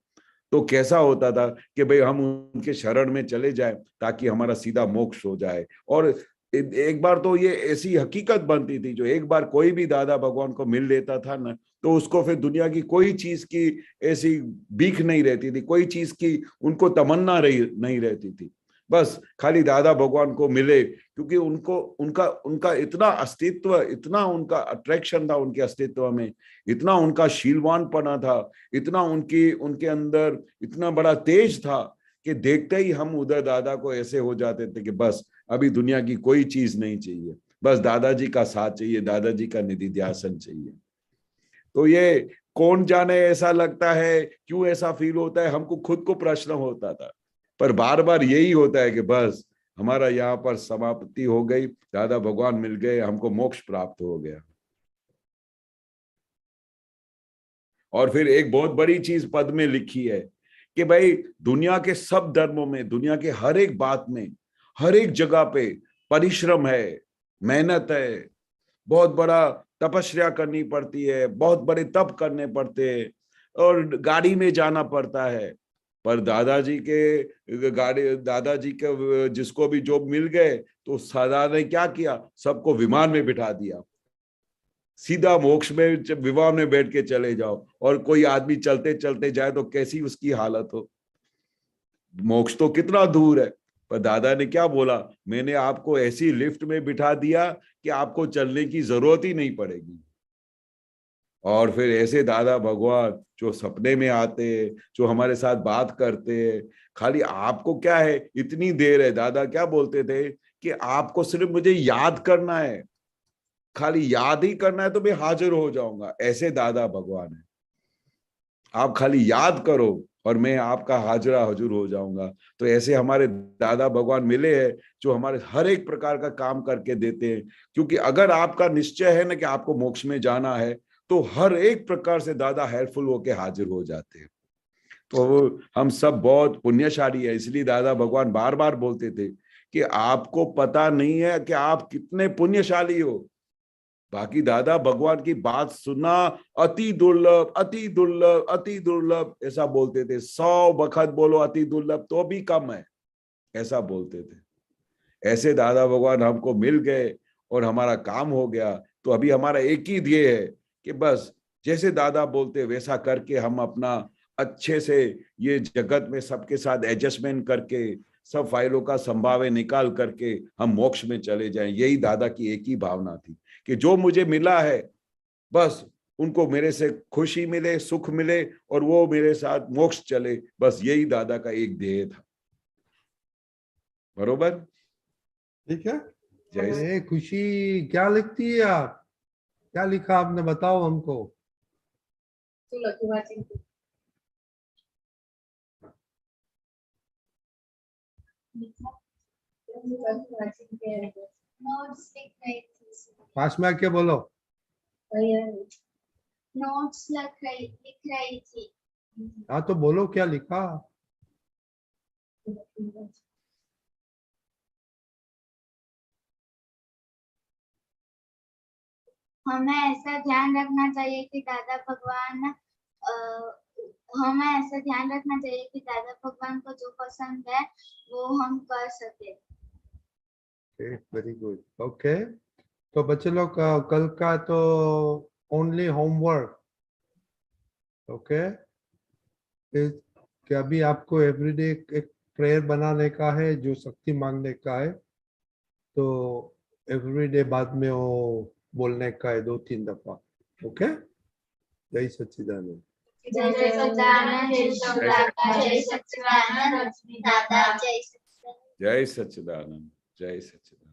तो कैसा होता था कि भाई हम उनके शरण में चले जाए ताकि हमारा सीधा मोक्ष हो जाए और एक बार तो ये ऐसी हकीकत बनती थी जो एक बार कोई भी दादा भगवान को मिल लेता था ना तो उसको फिर दुनिया की कोई चीज की ऐसी भीख नहीं रहती थी कोई चीज की उनको तमन्ना नहीं रहती थी बस खाली दादा भगवान को मिले क्योंकि उनको उनका इतना अस्तित्व इतना उनका अट्रैक्शन था उनके अस्तित्व में इतना उनका शीलवानपना था इतना उनके अंदर इतना बड़ा तेज था कि देखते ही हम उधर दादा को ऐसे हो जाते थे कि बस अभी दुनिया की कोई चीज नहीं चाहिए बस दादाजी का साथ चाहिए दादाजी का निधि ध्यासन चाहिए तो ये कौन जाने ऐसा लगता है क्यों ऐसा फील होता है हमको खुद को प्रश्न होता था पर बार बार यही होता है कि बस हमारा यहाँ पर समाप्ति हो गई दादा भगवान मिल गए हमको मोक्ष प्राप्त हो गया और फिर एक बहुत बड़ी चीज पद में लिखी है कि भाई दुनिया के सब धर्मों में दुनिया के हर एक बात में हर एक जगह पे परिश्रम है मेहनत है बहुत बड़ा तपस्या करनी पड़ती है बहुत बड़े तप करने पड़ते हैं और गाड़ी में जाना पड़ता है पर दादाजी के दादाजी के जिसको भी जॉब मिल गए तो दादा ने क्या किया, सबको विमान में बिठा दिया, सीधा मोक्ष में विमान में बैठ के चले जाओ। और कोई आदमी चलते चलते जाए तो कैसी उसकी हालत हो, मोक्ष तो कितना दूर है। पर दादा ने क्या बोला, मैंने आपको ऐसी लिफ्ट में बिठा दिया कि आपको चलने की जरूरत ही नहीं पड़ेगी। और फिर ऐसे दादा भगवान जो सपने में आते, जो हमारे साथ बात करते, खाली आपको क्या है इतनी देर है, दादा क्या बोलते थे कि आपको सिर्फ मुझे याद करना है, खाली याद ही करना है तो मैं हाजिर हो जाऊंगा। ऐसे दादा भगवान है, आप खाली याद करो और मैं आपका हाजिरा हजूर हो जाऊंगा। तो ऐसे हमारे दादा भगवान मिले हैं जो हमारे हर एक प्रकार का काम करके देते हैं, क्योंकि अगर आपका निश्चय है ना कि आपको मोक्ष में जाना है तो हर एक प्रकार से दादा हेल्पफुल होके हाजिर हो जाते हैं। तो हम सब बहुत पुण्यशाली है, इसलिए दादा भगवान बार बार बोलते थे कि आपको पता नहीं है कि आप कितने पुण्यशाली हो। बाकी दादा भगवान की बात सुनना अति दुर्लभ, अति दुर्लभ, अति दुर्लभ ऐसा बोलते थे। 100 वक्त बोलो अति दुर्लभ तो भी कम है, ऐसा बोलते थे। ऐसे दादा भगवान हमको मिल गए और हमारा काम हो गया। तो अभी हमारा एक ही ध्येय है कि बस जैसे दादा बोलते वैसा करके हम अपना अच्छे से ये जगत में सबके साथ एडजस्टमेंट करके सब फाइलों का संभावे निकाल करके हम मोक्ष में चले जाएं। यही दादा की एक ही भावना थी कि जो मुझे मिला है बस उनको मेरे से खुशी मिले, सुख मिले और वो मेरे साथ मोक्ष चले, बस यही दादा का एक ध्येय था। बरोबर, ठीक है। जय ये खुशी क्या लिखती है आप, क्या लिखा आपने, बताओ हमको। नोट्स लिख रही थी। पास में आके बोलो। नोट्स लिख रही थी। हाँ तो बोलो क्या लिखा। हमें ऐसा ध्यान रखना चाहिए कि दादा भगवान हमें ऐसा ध्यान रखना चाहिए कि दादा भगवान को जो पसंद है वो हम कर सके। Very good, okay. तो बच्चे लोग कल का तो ओनली होमवर्क, ओके। कि अभी आपको एवरीडे एक प्रेयर बनाने का है जो शक्ति मांगने का है, तो एवरीडे बाद में वो बोलने का है 2-3 दफा, ओके। जय सच्चिदानंद। जय सच्चिदानंद, जय सच्चिदानंद, जय सच्चिदानंद, दादा जय सच्चिदानंद, जय सच्चिदानंद, जय सच्चिदानंद,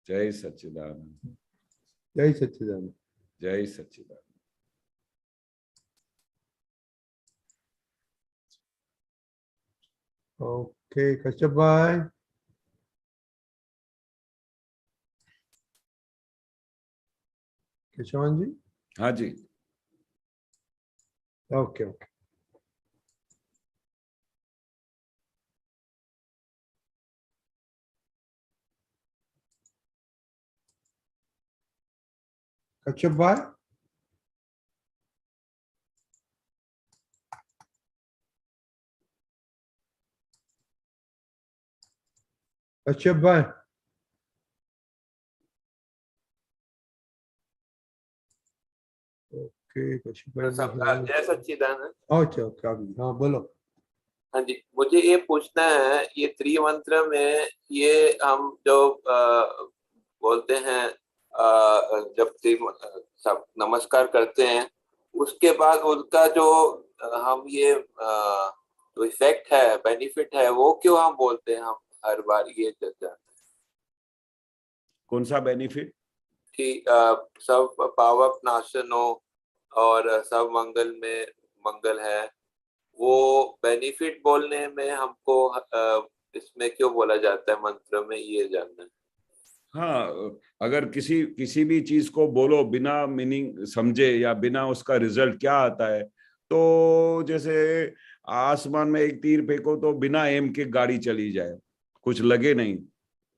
जय सच्चिदानंद, जय सच्चिदानंद, जय सच्चिदानंद। ओके कश्यप भाई। केशवान जी। हाँ जी, ओके ओके। कश्यप भाई। कश्यप भाई। ओके कश्यप भाई। जय सच्चिदानंद। अच्छा ओके, हाँ बोलो। हाँ जी, मुझे ये पूछना है, ये त्रिमंत्र में ये हम जो बोलते हैं जब सब नमस्कार करते हैं उसके बाद उनका जो हम ये जो इफेक्ट है, बेनिफिट है, वो क्यों हम बोलते हैं हम हर बार ये चर्चा। कौन सा बेनिफिट? कि सब पावक नाशन हो और सब मंगल में मंगल है, वो बेनिफिट बोलने में हमको इसमें क्यों बोला जाता है मंत्र में, ये जानना है। हाँ, अगर किसी भी चीज को बोलो बिना मीनिंग समझे या बिना उसका रिजल्ट क्या आता है, तो जैसे आसमान में एक तीर फेंको तो बिना एम के गाड़ी चली जाए, कुछ लगे नहीं,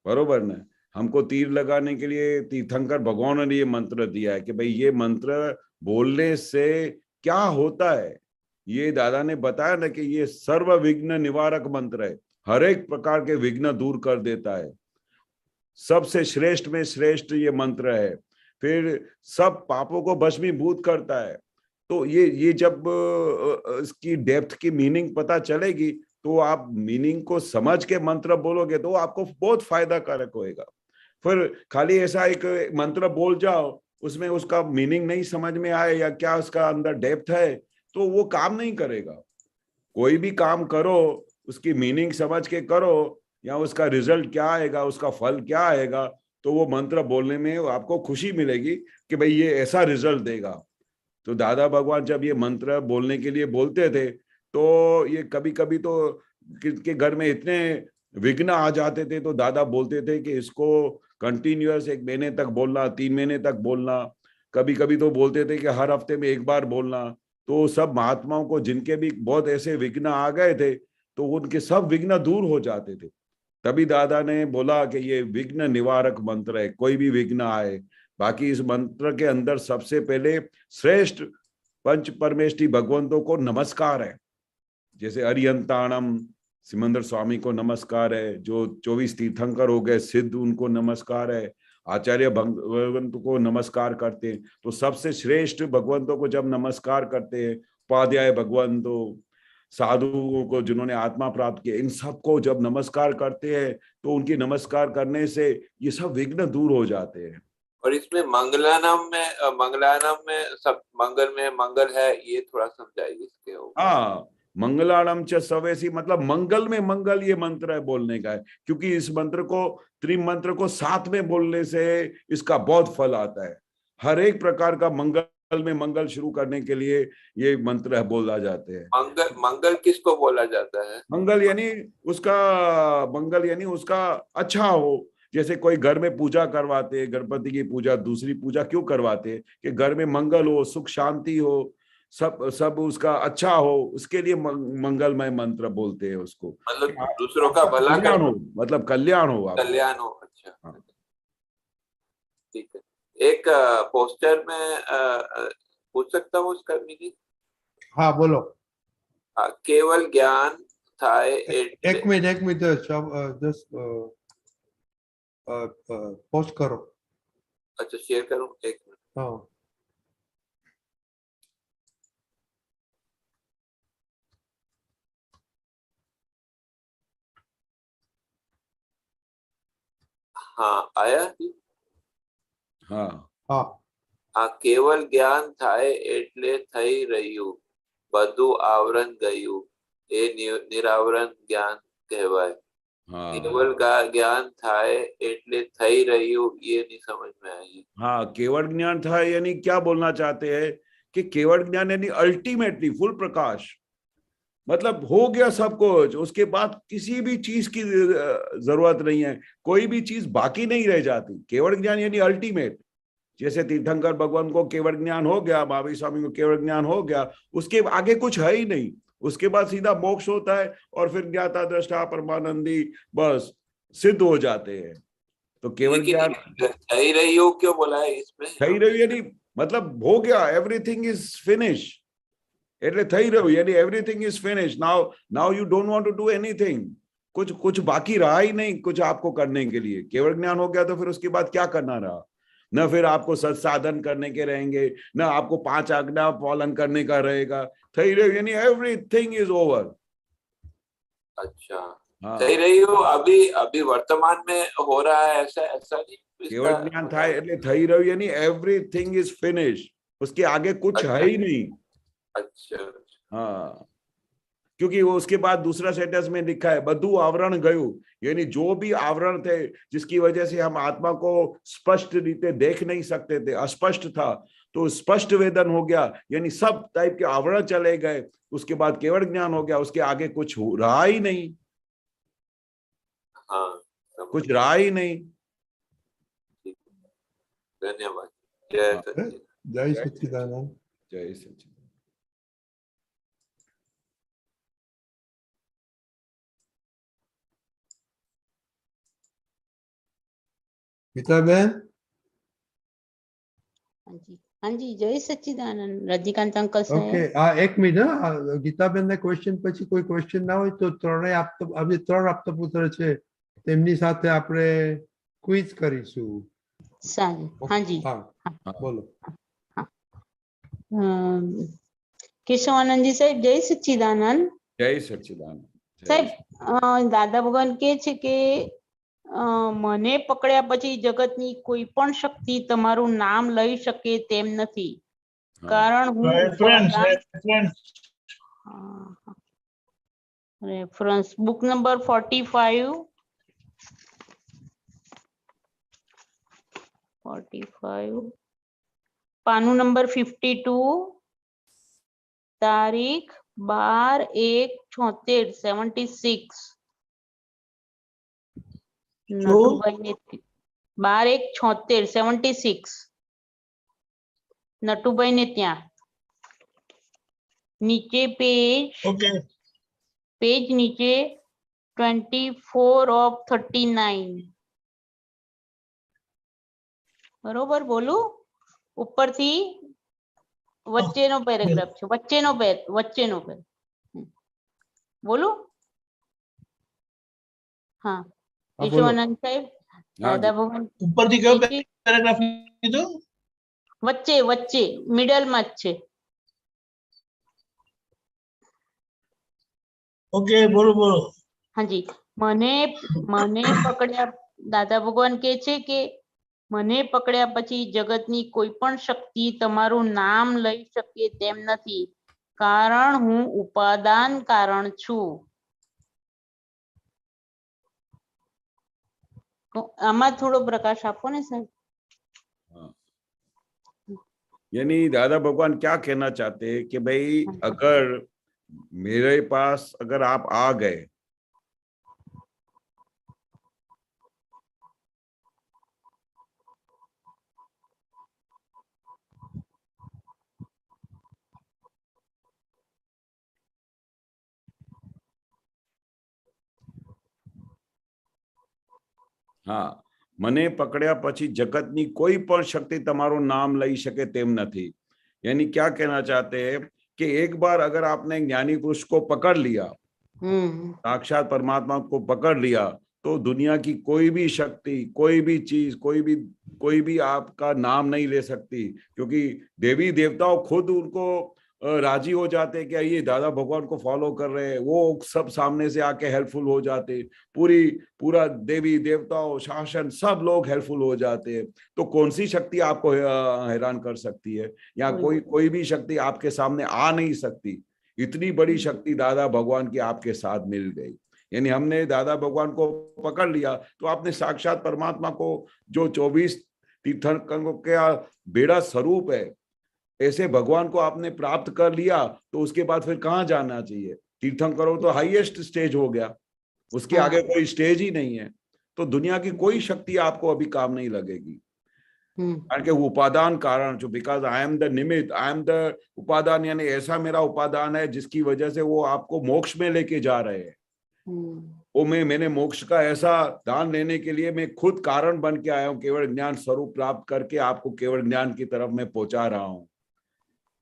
बरोबर ना। हमको तीर लगाने के लिए तीर्थंकर भगवान ने ये मंत्र दिया है कि भाई ये मंत्र बोलने से क्या होता है, ये दादा ने बताया ना कि ये सर्व विघ्न निवारक मंत्र है, हर एक प्रकार के विघ्न दूर कर देता है, सबसे श्रेष्ठ में श्रेष्ठ ये मंत्र है, फिर सब पापों को भस्मीभूत करता है। तो ये जब इसकी डेप्थ की मीनिंग पता चलेगी तो आप मीनिंग को समझ के मंत्र बोलोगे तो आपको बहुत फायदा कारक होएगा। फिर खाली ऐसा एक मंत्र बोल जाओ, उसमें उसका मीनिंग नहीं समझ में आए या क्या उसका अंदर डेप्थ है, तो वो काम नहीं करेगा। कोई भी काम करो उसकी मीनिंग समझ के करो, या उसका रिजल्ट क्या आएगा, उसका फल क्या आएगा, तो वो मंत्र बोलने में आपको खुशी मिलेगी कि भाई ये ऐसा रिजल्ट देगा। तो दादा भगवान जब ये मंत्र बोलने के लिए बोलते थे तो ये कभी कभी तो किसके घर में इतने विघ्न आ जाते थे तो दादा बोलते थे कि इसको कंटिन्यूअस 1 महीने तक बोलना, 3 महीने तक बोलना, कभी कभी तो बोलते थे कि हर हफ्ते में 1 बार बोलना। तो सब महात्माओं को जिनके भी बहुत ऐसे विघ्न आ गए थे तो उनके सब विघ्न दूर हो जाते थे। तभी दादा ने बोला कि ये विघ्न निवारक मंत्र है, कोई भी विघ्न आए। बाकी इस मंत्र के अंदर सबसे पहले श्रेष्ठ पंच परमेष्ठी भगवंतों को नमस्कार है, जैसे अरियंताणम सिमंदर स्वामी को नमस्कार है, जो 24 तीर्थंकर हो गए सिद्ध उनको नमस्कार है, आचार्य भगवंत को नमस्कार करते हैं। तो सबसे श्रेष्ठ भगवंतों को जब नमस्कार करते हैं, उपाध्याय भगवंतों, साधुओं को जिन्होंने आत्मा प्राप्त किया, इन सबको जब नमस्कार करते हैं तो उनकी नमस्कार करने से ये सब विघ्न दूर हो जाते हैं। और इसमें मंगलानम में सब मंगल में मंगल है, ये थोड़ा समझाइए इसके ऊपर। हाँ, मंगलानम च सवेसी मतलब मंगल में मंगल ये मंत्र है बोलने का है, क्योंकि इस मंत्र को त्रिमंत्र को साथ में बोलने से इसका बहुत फल आता है। हर एक प्रकार का मंगल में मंगल शुरू करने के लिए ये मंत्र बोला जाते हैं। मंगल किसको बोला जाता है? मंगल यानी उसका अच्छा हो। जैसे कोई घर में पूजा करवाते हैं, गणपति की पूजा, दूसरी पूजा क्यों करवाते हैं कि घर में मंगल हो, सुख शांति हो, सब उसका अच्छा हो, उसके लिए मंगलमय मंत्र बोलते हैं उसको। मतलब दूसरों का भला कल्याण हो, मतलब कल्याण हो, कल्याण हो। अच्छा, हाँ। ठीक है। एक पोस्टर में पूछ सकता हूँ उसका मीनिंग? हाँ बोलो। केवल ज्ञान था एक मिनट जस्ट पोस्ट करो। अच्छा, शेयर करूं? एक मिनट। हाँ हाँ, आया? हाँ हाँ केवल ज्ञान थाय એટલે થઈ રહ્યું, બધું આવરણ ગયું, એ નિરાવરણ જ્ઞાન કહેવાય। हाँ केवल ज्ञान थाय એટલે થઈ રહ્યું, ये नहीं समझ में आई। हाँ, केवल ज्ञान था यानी क्या बोलना चाहते हैं कि केवल ज्ञान यानी अल्टीमेटली फुल प्रकाश, मतलब हो गया सब कुछ, उसके बाद किसी भी चीज की जरूरत नहीं है, कोई भी चीज बाकी नहीं रह जाती। केवल ज्ञान यानी अल्टीमेट। जैसे तीर्थंकर भगवान को केवल ज्ञान हो गया, महावीर स्वामी को केवल ज्ञान हो गया, उसके आगे कुछ है ही नहीं, उसके बाद सीधा मोक्ष होता है और फिर ज्ञाता दृष्टा परमानंदी बस सिद्ध हो जाते हैं। तो केवल ज्ञान થઈ રહ્યું क्यों बोला है इसमें? થઈ રહ્યું यानी मतलब हो गया, एवरीथिंग इज फिनिश। એટલે થઈ રહ્યું यानी everything is finish, now you don't want to do anything, कुछ बाकी रहा ही नहीं कुछ आपको करने के लिए। केवल ज्ञान हो गया तो फिर उसके बाद क्या करना रहा? न फिर आपको सत्साधन करने के रहेंगे, न आपको 5 आज्ञा पालन करने का रहेगा। થઈ રહ્યું यानी एवरीथिंग इज ओवर। अच्छा, हाँ, થઈ રહ્યું अभी वर्तमान में हो रहा है, ऐसा नहीं? केवल ज्ञान था એટલે થઈ રહ્યું यानी एवरीथिंग इज फिनिश, उसके आगे कुछ है ही नहीं। अच्छा, हाँ, क्योंकि वो उसके बाद दूसरा सेंटेंस में लिखा है बधु आवरण गयु, यानी जो भी आवरण थे जिसकी वजह से हम आत्मा को स्पष्ट रीते देख नहीं सकते थे, अस्पष्ट था, तो स्पष्ट वेदन हो गया, यानी सब टाइप के आवरण चले गए। उसके बाद केवल ज्ञान हो गया, उसके आगे कुछ रहा ही नहीं। हाँ, कुछ रहा ही नहीं। धन्यवाद। जय हाँ। सच्चिदानंद। जय सच्चिदानंद। जय सच्चिदानंद। गीता बहन। हाँ जी। हाँ जी, जय सच्चिदानंद। रजनीकांत अंकल ઓકે साहेब, એક મિનિટ ગીતાબેન ને ક્વેશ્ચન પછી કોઈ ક્વેશ્ચન ના હોય તો ત્રણેય આપતો હવે 3 આપતો પુત્ર છે તેમની સાથે આપણે ક્વિઝ કરીશું. સારું, हाँ जी। હા બોલો. અમ, કેશવાનંદજી સાહેબ, જય સચ્ચિદાનંદ जय सच्चिदानंद। સાહેબ। દાદા ભગવાન કે છે કે મને પકડ્યા પછી જગતની કોઈ પણ શક્તિ તમારું નામ લઈ શકે તેમ નથી, કારણ હું રેફરન્સ બુક નંબર 45 પાનું નંબર 52, તારીખ 12/1/76 76 નટુભાઈ ને 12/1/76 76 નટુભાઈ ને ત્યાં નીચે પેજ નીચે 24/39 બરોબર બોલું? ઉપરથી વચ્ચેનો પેરેગ્રાફ છે, વચ્ચેનો બોલું? हाँ, કેશવાનંદ સાહેબ, દાદા ભગવાન ઉપરથી કયો પેરેગ્રાફ કીધું? વચ્ચે મિડલ માં જ છે. ઓકે, બોલો બોલો. हाँ जी, મને પકડ્યા, દાદા ભગવાન કે છે કે મને પકડ્યા પછી જગતની કોઈ પણ શક્તિ તમારું નામ લઈ શકે તેમ નથી, કારણ હું ઉપાદાન કારણ છું. આમાં થોડો પ્રકાશ આપો ને સાહેબ. यानी दादा भगवान क्या कहना चाहते हैं कि भाई अगर मेरे पास अगर आप आ गए हाँ, મને પકડ્યા પછી જગતની કોઈ પણ શક્તિ તમારું નામ લઈ શકે તેમ નથી। यानी क्या कहना चाहते हैं कि एक बार अगर आपने ज्ञानी पुरुष को पकड़ लिया, साक्षात परमात्मा को पकड़ लिया, तो दुनिया की कोई भी शक्ति, कोई भी चीज, कोई भी आपका नाम नहीं ले सकती, क्योंकि देवी देवताओं खुद उनको राजी हो जाते कि ये दादा भगवान को फॉलो कर रहे हैं, वो सब सामने से आके हेल्पफुल हो जाते, पूरा देवी देवताओं शासन सब लोग हेल्पफुल हो जाते हैं। तो कौन सी शक्ति आपको हैरान कर सकती है? या कोई भी शक्ति आपके सामने आ नहीं सकती। इतनी बड़ी शक्ति दादा भगवान की आपके साथ मिल गई। यानी हमने दादा भगवान को पकड़ लिया तो आपने साक्षात परमात्मा को, जो 24 तीर्थंकरों का बेड़ा स्वरूप है, ऐसे भगवान को आपने प्राप्त कर लिया, तो उसके बाद फिर कहाँ जाना चाहिए? तीर्थंकरों तो हाईएस्ट स्टेज हो गया, उसके आगे कोई स्टेज ही नहीं है। तो दुनिया की कोई शक्ति आपको अभी काम नहीं लगेगी, कारण के उपादान कारण जो, बिकॉज आई एम द निमित्त, आई एम द उपादान, यानी ऐसा मेरा उपादान है जिसकी वजह से वो आपको मोक्ष में लेके जा रहे हैं। वो मैंने मोक्ष का ऐसा दान लेने के लिए मैं खुद कारण बन के आया हूँ, केवल ज्ञान स्वरूप प्राप्त करके आपको केवल ज्ञान की तरफ मैं पहुंचा रहा हूँ।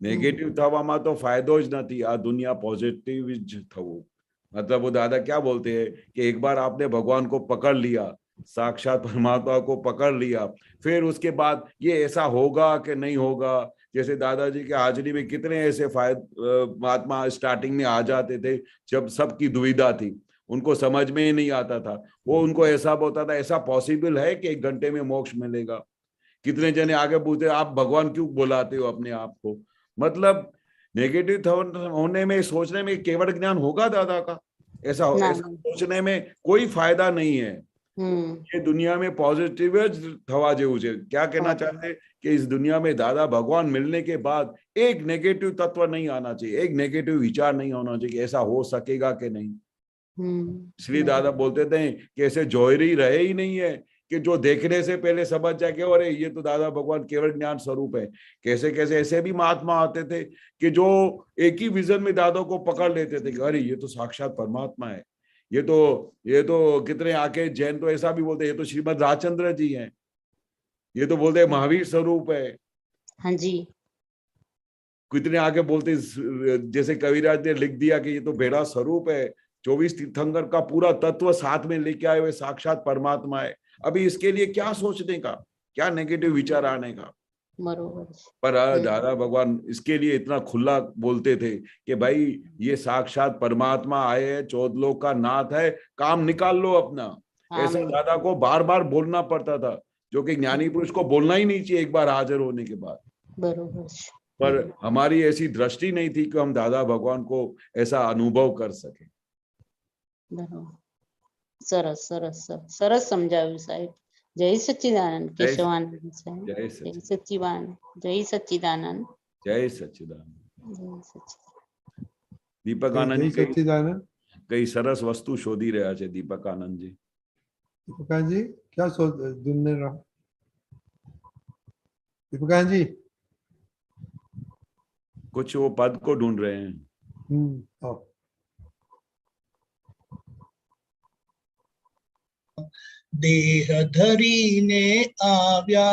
नेगेटिव थवामा तो फायदो ज नहीं, आ दुनिया पॉजिटिव ज थवू। मतलब वो दादा क्या बोलते हैं कि एक बार आपने भगवान को पकड़ लिया, साक्षात परमात्मा को पकड़ लिया, फिर उसके बाद ये ऐसा होगा कि नहीं होगा। जैसे दादाजी के हाजिरी में कितने ऐसे महात्मा स्टार्टिंग में आ जाते थे जब सबकी दुविधा थी, उनको समझ में ही नहीं आता था, वो उनको ऐसा होता था ऐसा पॉसिबल है कि 1 घंटे में मोक्ष मिलेगा। कितने जने आगे पूछते आप भगवान क्यों बुलाते हो अपने आप को? मतलब नेगेटिव होने में, सोचने में केवल ज्ञान होगा दादा का, ऐसा सोचने में कोई फायदा नहीं है। ये दुनिया में पॉजिटिव थवा जेवू छे। क्या कहना चाहते हैं कि इस दुनिया में दादा भगवान मिलने के बाद एक नेगेटिव तत्व नहीं आना चाहिए, एक नेगेटिव विचार नहीं होना चाहिए, ऐसा हो सकेगा कि नहीं। इसलिए दादा बोलते थे कि ऐसे जौहरी रहे ही नहीं है कि जो देखने से पहले समझ जाए कि अरे ये तो दादा भगवान केवल ज्ञान स्वरूप है। कैसे कैसे ऐसे भी महात्मा आते थे कि जो एक ही विजन में दादा को पकड़ लेते थे कि अरे ये तो साक्षात परमात्मा है, ये तो कितने आके जैन तो ऐसा भी बोलते हैं, ये तो श्रीमद राजचंद्र जी हैं, ये तो बोलते हैं महावीर स्वरूप है। हाँ जी, कितने आगे बोलते, जैसे कविराज ने लिख दिया कि ये तो बेड़ा स्वरूप है, 24 तीर्थंकर का पूरा तत्व साथ में लेके आए हुए साक्षात परमात्मा है। अभी इसके लिए क्या सोचने का, क्या नेगेटिव विचार आने का। बरोबर છે. पर दादा भगवान इसके लिए इतना खुला बोलते थे कि भाई ये साक्षात परमात्मा आए हैं, 14 लोक का नाथ है, काम निकाल लो अपना। ऐसा આમ, दादा को बार बार बोलना पड़ता था, जो कि ज्ञानी पुरुष को बोलना ही नहीं चाहिए एक बार हाजिर होने के बाद। બરોબર છે. पर हमारी ऐसी दृष्टि नहीं थी कि हम दादा भगवान को ऐसा अनुभव कर सके। બરોબર. સરસ સરસ સરસ સરસ સમજાવ્યું સાહેબ. જય સચ્ચિદાનંદ. કેશવાનંદ સાહેબ. जय જય सच्चिदानंद, સચ્ચિદાનંદ. જય સચ્ચિદાનંદ. जय सच्चिदानंद। જય સચ્ચિદાનંદ. दीपक જય आनंद સચ્ચિદાનંદ। कई सरस वस्तु शोधी રહ્યા છે दीपक आनंद जी। दीपकान जी क्या सोच ढूंढने रहा? दीपकान जी कुछ वो पद को ढूंढ रहे हैं। आओ। देह धरीने आव्या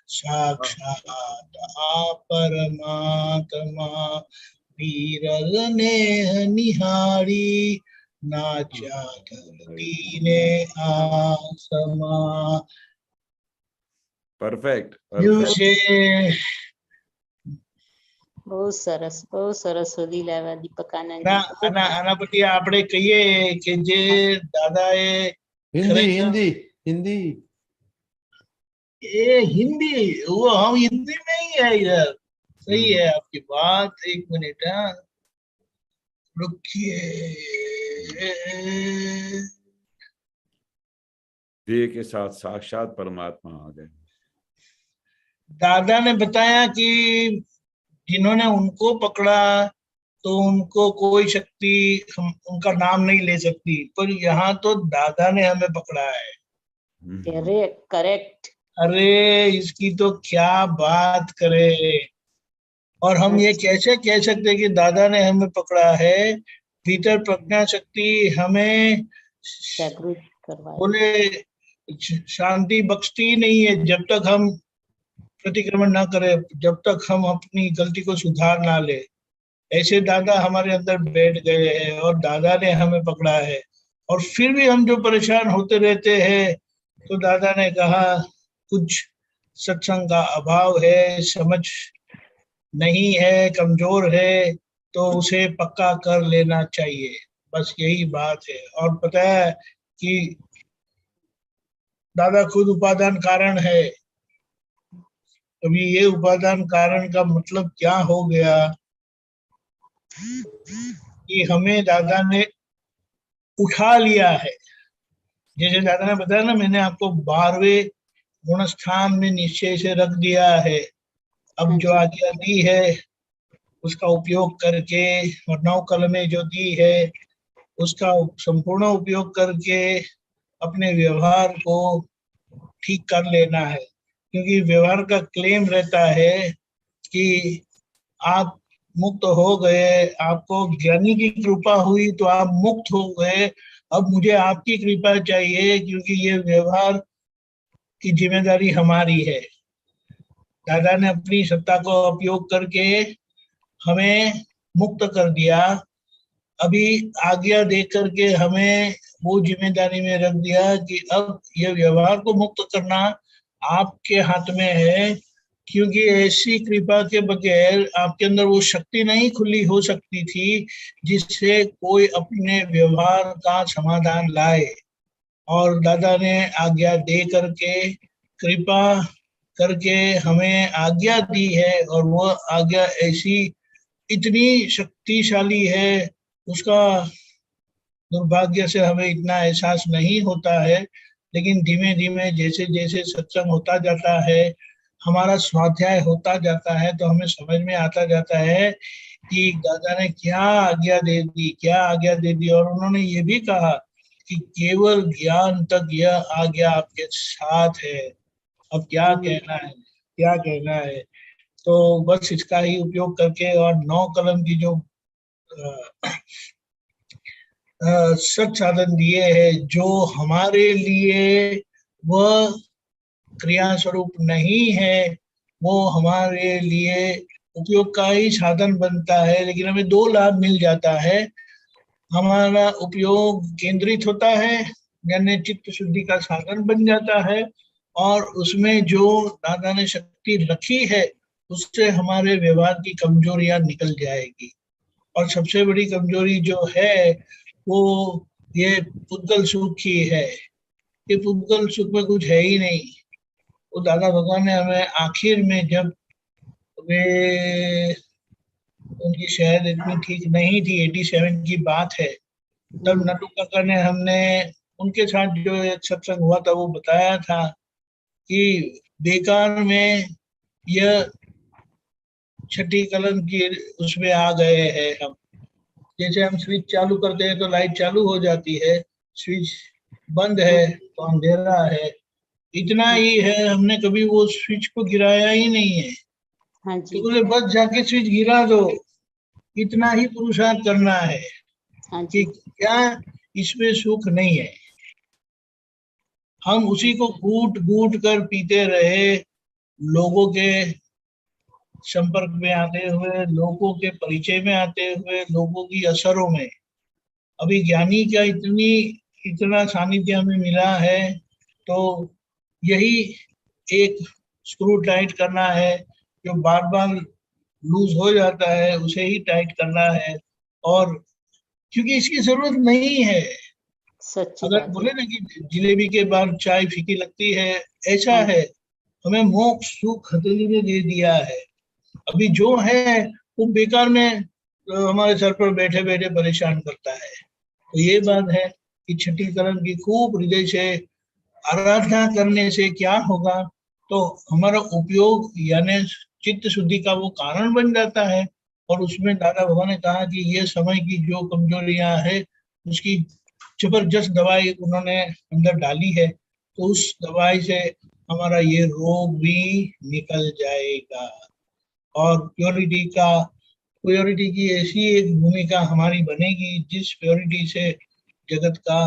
साक्षात आ परमात्मा विरल नेह निहारी नाचा धरती ने आसमा। परफेक्ट। બહુ સરસ શોધી લાવ્યા દીપક આનંદ. આના પછી આપણે કહીએ કે જે દાદાએ हिंदी हिंदी हिंदी ये हिंदी, वो हम हिंदी में ही है इधर। सही है आपकी बात। एक मिनट, रुकिए। देह के साथ साक्षात परमात्मा आ गए। दादा ने बताया कि जिन्होंने उनको पकड़ा तो उनको कोई शक्ति उनका नाम नहीं ले सकती, पर यहाँ तो दादा ने हमें पकड़ा है। करेक्ट। अरे इसकी तो क्या बात करे। और हम ये कैसे कह सकते कि दादा ने हमें पकड़ा है? भीतर प्रज्ञा शक्ति हमें बोले शांति बख्शती नहीं है जब तक हम प्रतिक्रमण ना करें, जब तक हम अपनी गलती को सुधार ना ले। ऐसे दादा हमारे अंदर बैठ गए हैं और दादा ने हमें पकड़ा है। और फिर भी हम जो परेशान होते रहते हैं, तो दादा ने कहा कुछ सत्संग का अभाव है, समझ नहीं है, कमजोर है, तो उसे पक्का कर लेना चाहिए। बस यही बात है। और पता है कि दादा खुद उपादान कारण है। अभी ये उपादान कारण का मतलब क्या हो गया कि हमें दादा ने उठा लिया है। जैसे दादा ने बताया ना, मैंने आपको 12वें गुणस्थान में निश्चय से रख दिया है। अब जो आज्ञा दी है उसका उपयोग करके, और 9 कलमें जो दी है उसका संपूर्ण उपयोग करके अपने व्यवहार को ठीक कर लेना है। क्योंकि व्यवहार का क्लेम रहता है कि आप मुक्त हो गए, आपको ज्ञानी की कृपा हुई तो आप मुक्त हो गए, अब मुझे आपकी कृपा चाहिए, क्योंकि ये व्यवहार की जिम्मेदारी हमारी है। दादा ने अपनी सत्ता को उपयोग करके हमें मुक्त कर दिया। अभी आज्ञा दे करके हमें वो जिम्मेदारी में रख दिया कि अब ये व्यवहार को मुक्त करना आपके हाथ में है, क्योंकि ऐसी कृपा के बगैर आपके अंदर वो शक्ति नहीं खुली हो सकती थी जिससे कोई अपने व्यवहार का समाधान लाए। और दादा ने आज्ञा दे करके, कृपा करके हमें आज्ञा दी है, और वो आज्ञा ऐसी इतनी शक्तिशाली है, उसका दुर्भाग्य से हमें इतना एहसास नहीं होता है। लेकिन धीमे धीमे जैसे जैसे सत्संग होता जाता है, हमारा स्वाध्याय होता जाता है, तो हमें समझ में आता जाता है कि दादा ने क्या आज्ञा दे दी, क्या आज्ञा दे दी। और उन्होंने ये भी कहा कि केवल ज्ञान तक यह आज्ञा आपके साथ है। अब क्या कहना है, क्या कहना है। तो बस इसका ही उपयोग करके, और 9 कलम की जो सत साधन दिए है, जो हमारे लिए वह क्रिया स्वरूप नहीं है, वो हमारे लिए उपयोग का ही साधन बनता है, लेकिन हमें दो लाभ मिल जाता है। हमारा उपयोग केंद्रित होता है, यानी चित्त शुद्धि का साधन बन जाता है, और उसमें जो दादा ने शक्ति रखी है उससे हमारे व्यवहार की कमजोरियां निकल जाएगी। और सबसे बड़ी कमजोरी जो है वो ये पुद्गल सुख ही है। ये पुद्गल सुख में कुछ है ही नहीं। वो दादा भगवान ने हमें आखिर में, जब वे, उनकी शायद इतनी ठीक नहीं थी, 87 की बात है, तब नटू काका ने, हमने उनके साथ जो एक सत्संग हुआ था वो बताया था कि बेकार में यह छठी कलन की उसमें आ गए हैं हम। जैसे हम स्विच चालू करते हैं तो लाइट चालू हो जाती है, स्विच बंद है तो अंधेरा है। इतना ही है, हमने कभी वो स्विच को गिराया ही नहीं है। हाँ तो जी, बोले बस जाके स्विच गिरा दो, इतना ही पुरुषार्थ करना है हाँ कि जी, क्या इसमें सुख नहीं है। हम उसी को घूट घूट कर पीते रहे, लोगों के संपर्क में आते हुए, लोगों के परिचय में आते हुए, लोगों की असरों में। अभी ज्ञानी का इतना सानिध्य हमें मिला है, तो यही एक स्क्रू टाइट करना है, जो बार बार लूज हो जाता है उसे ही टाइट करना है। और क्योंकि इसकी जरूरत नहीं है। सच्ची अगर बात है। बोले ना कि जिलेबी के बाद चाय फीकी लगती है, ऐसा हाँ। है। हमें मोक्ष सुख हथेली में दे दिया है। अभी जो है वो बेकार में हमारे सर पर बैठे बैठे परेशान करता है। तो ये बात है कि छठी करण की खूब हृदय से आराधना करने से क्या होगा, तो हमारा उपयोग यानी चित्त शुद्धि का वो कारण बन जाता है। और उसमें दादा भगवान ने कहा कि ये समय की जो कमजोरियां है उसकी जबरदस्त दवाई उन्होंने अंदर डाली है, तो उस दवाई से हमारा ये रोग भी निकल जाएगा। और प्योरिटी की ऐसी एक भूमिका हमारी बनेगी जिस प्योरिटी से जगत का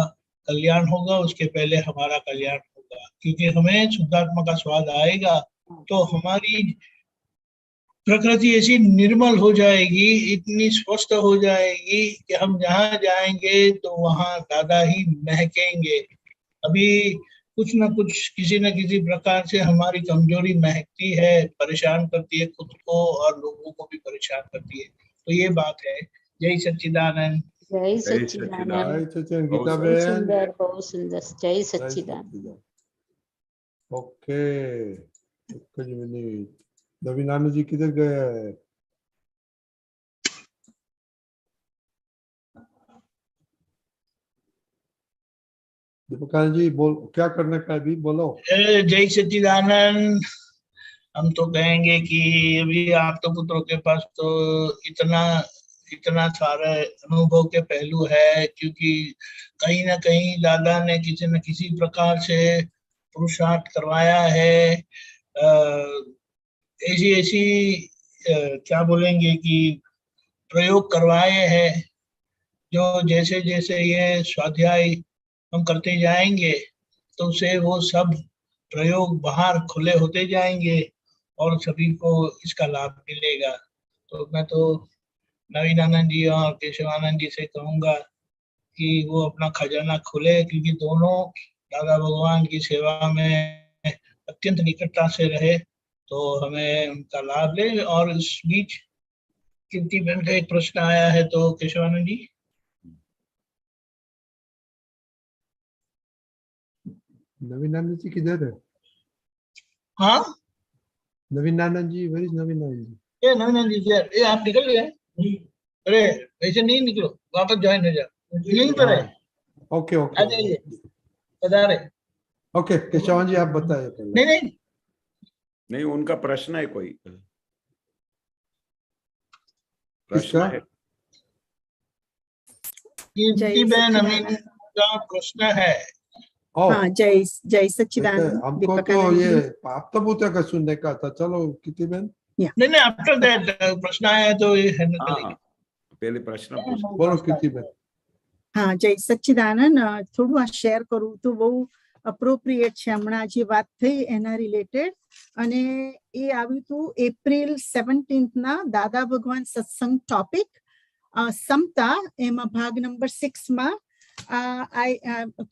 कल्याण होगा, उसके पहले हमारा कल्याण होगा। क्योंकि हमें शुद्धात्मा का स्वाद आएगा तो हमारी प्रकृति ऐसी निर्मल हो जाएगी, इतनी स्वस्थ हो जाएगी कि हम जहाँ जाएंगे तो वहाँ दादा ही महकेंगे। अभी कुछ न कुछ किसी न किसी प्रकार से हमारी कमजोरी महकती है, परेशान करती है खुद को और लोगों को भी परेशान करती है। तो ये बात है। जय सच्चिदानंद। जय जय सच्चिदानंद। जय सच्चिदानंद बहुत गीता बहुत बहन। सुंदर, बहुत सुंदर। जय जय सच्चिदानंद। सच्चिदानंद। ओके, एक જ મિનિટ. નવીનાનંદ जी किधर गए हैं? दीपकानंद जी बोल, क्या करने का है अभी बोलो। जय सच्चिदानंद। हम तो कहेंगे कि अभी आप तो पुत्रों के पास तो इतना इतना सारे अनुभव के पहलू है, क्योंकि कहीं ना कहीं दादा ने किसी न किसी प्रकार से पुरुषार्थ करवाया है। ऐसी ऐसी क्या बोलेंगे कि प्रयोग करवाए हैं, जो जैसे जैसे ये स्वाध्याय हम करते जाएंगे तो उसे वो सब प्रयोग बाहर खुले होते जाएंगे और सभी को इसका लाभ मिलेगा। तो मैं तो नवीनानंद जी और केशवानंद जी से कहूंगा कि वो अपना खजाना खोले, क्योंकि दोनों दादा भगवान की सेवा में अत्यंत निकटता से रहे, तो हमें उनका लाभ ले। और इस बीच कीर्ति बहन का एक प्रश्न आया है, तो केशवानंद जी। नवीनानंद जी किधर है? हाँ, नवीनानंद जी, वेयर इज नवीनानंद जी? ये नवीनानंद जी यार, ये आप निकल गए? अरे ऐसे नहीं निकलो, वापस ज्वाइन हो जाओ, यहीं पर है। ओके आ ओके जाइए, पधारे। ओके, केशवान जी आप बताइए पहले। नहीं नहीं, नहीं, उनका प्रश्न है कोई। किसका? है। कीर्ति बहन अमीन का प्रश्न है। ओ, हाँ, जय जय ठीक है, सच्चिदानंद। हमको तो दीपकानंद ये जी। आप तो पूछा का सुनने का था। चलो कीर्ति बहन नहीं नहीं, आफ्टर दैट प्रश्न आया है तो ये हैंडल हाँ करेंगे। पहले प्रश्न पूछ। बोलो कीर्ति बहन। हाँ, जय सच्चिदानंद। થોડું આ શેર કરું તો બહુ અપ્રોપ્રિએટ છે હમણાં જે વાત થઈ એના રિલેટેડ અને એ આવ્યું હતું એપ્રિલ 17 ના દાદા ભગવાન સત્સંગ ટોપિક સમતા એમાં ભાગ નંબર 6 માં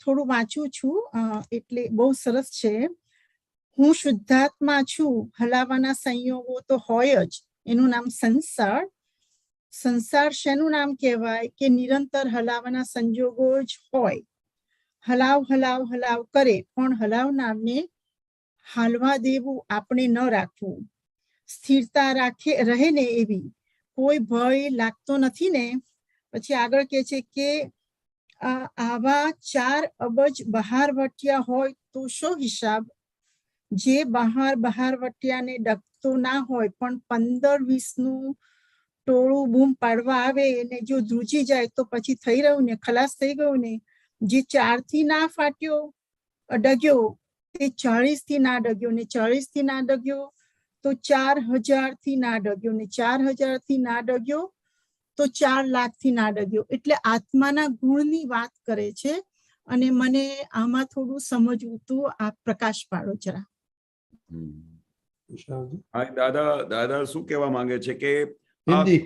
થોડું વાંચું છું એટલે બહુ સરસ છે. હું શુદ્ધાત્મા છું, હલાવાના સંયોગો તો હોય જ, એનું નામ સંસાર. સંસાર શેનું નામ કહેવાય કે નિરંતર હલાવાના સંજોગો જ હોય. હલાવ હલાવ હલાવ કરે પણ હલાવનારને હાલવા દેવું આપણે ન રાખવું. સ્થિરતા રહે ને એવી, કોઈ ભય લાગતો નથી ને. પછી આગળ કહે છે કે આવા 4 અબજ બહારવટિયા હોય તો શો હિસાબ. જે બહારવટિયાને ડગતો ના હોય પણ 15-20નું ટોળું બૂમ પાડવા આવે અને જો ધ્રુજી જાય તો પછી થઈ રહ્યું ને, ખલાસ થઈ ગયું ને. જે 4 થી ના ફાટ્યો ડગ્યો તે 40 થી ના ડગ્યો ને, 40 થી ના ડગ્યો તો 4000 થી ના ડગ્યો ને, 4000 થી ના ડગ્યો તો 4 લાખ થી ના ડગ્યો. એટલે આત્માના ગુણની વાત કરે છે અને મને આમાં થોડું સમજવું હતું. આપ પ્રકાશ પાડો જરા. दादा शू कहवा मांगे छे के हिंदी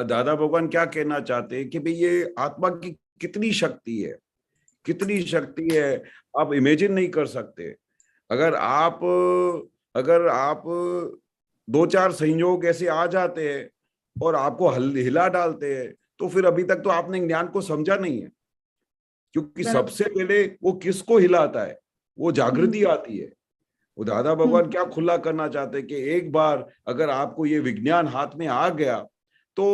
दादा भगवान क्या कहना चाहते हैं कि भाई ये आत्मा की कितनी शक्ति है, कितनी शक्ति है आप इमेजिन नहीं कर सकते. अगर आप 2-4 संयोग ऐसे आ जाते हैं और आपको हिला डालते हैं तो फिर अभी तक तो आपने ज्ञान को समझा नहीं है. क्योंकि सबसे पहले वो किसको हिलाता है, वो जागृति आती है. वो दादा भगवान क्या खुला करना चाहते हैं कि एक बार अगर आपको ये विज्ञान हाथ में आ गया तो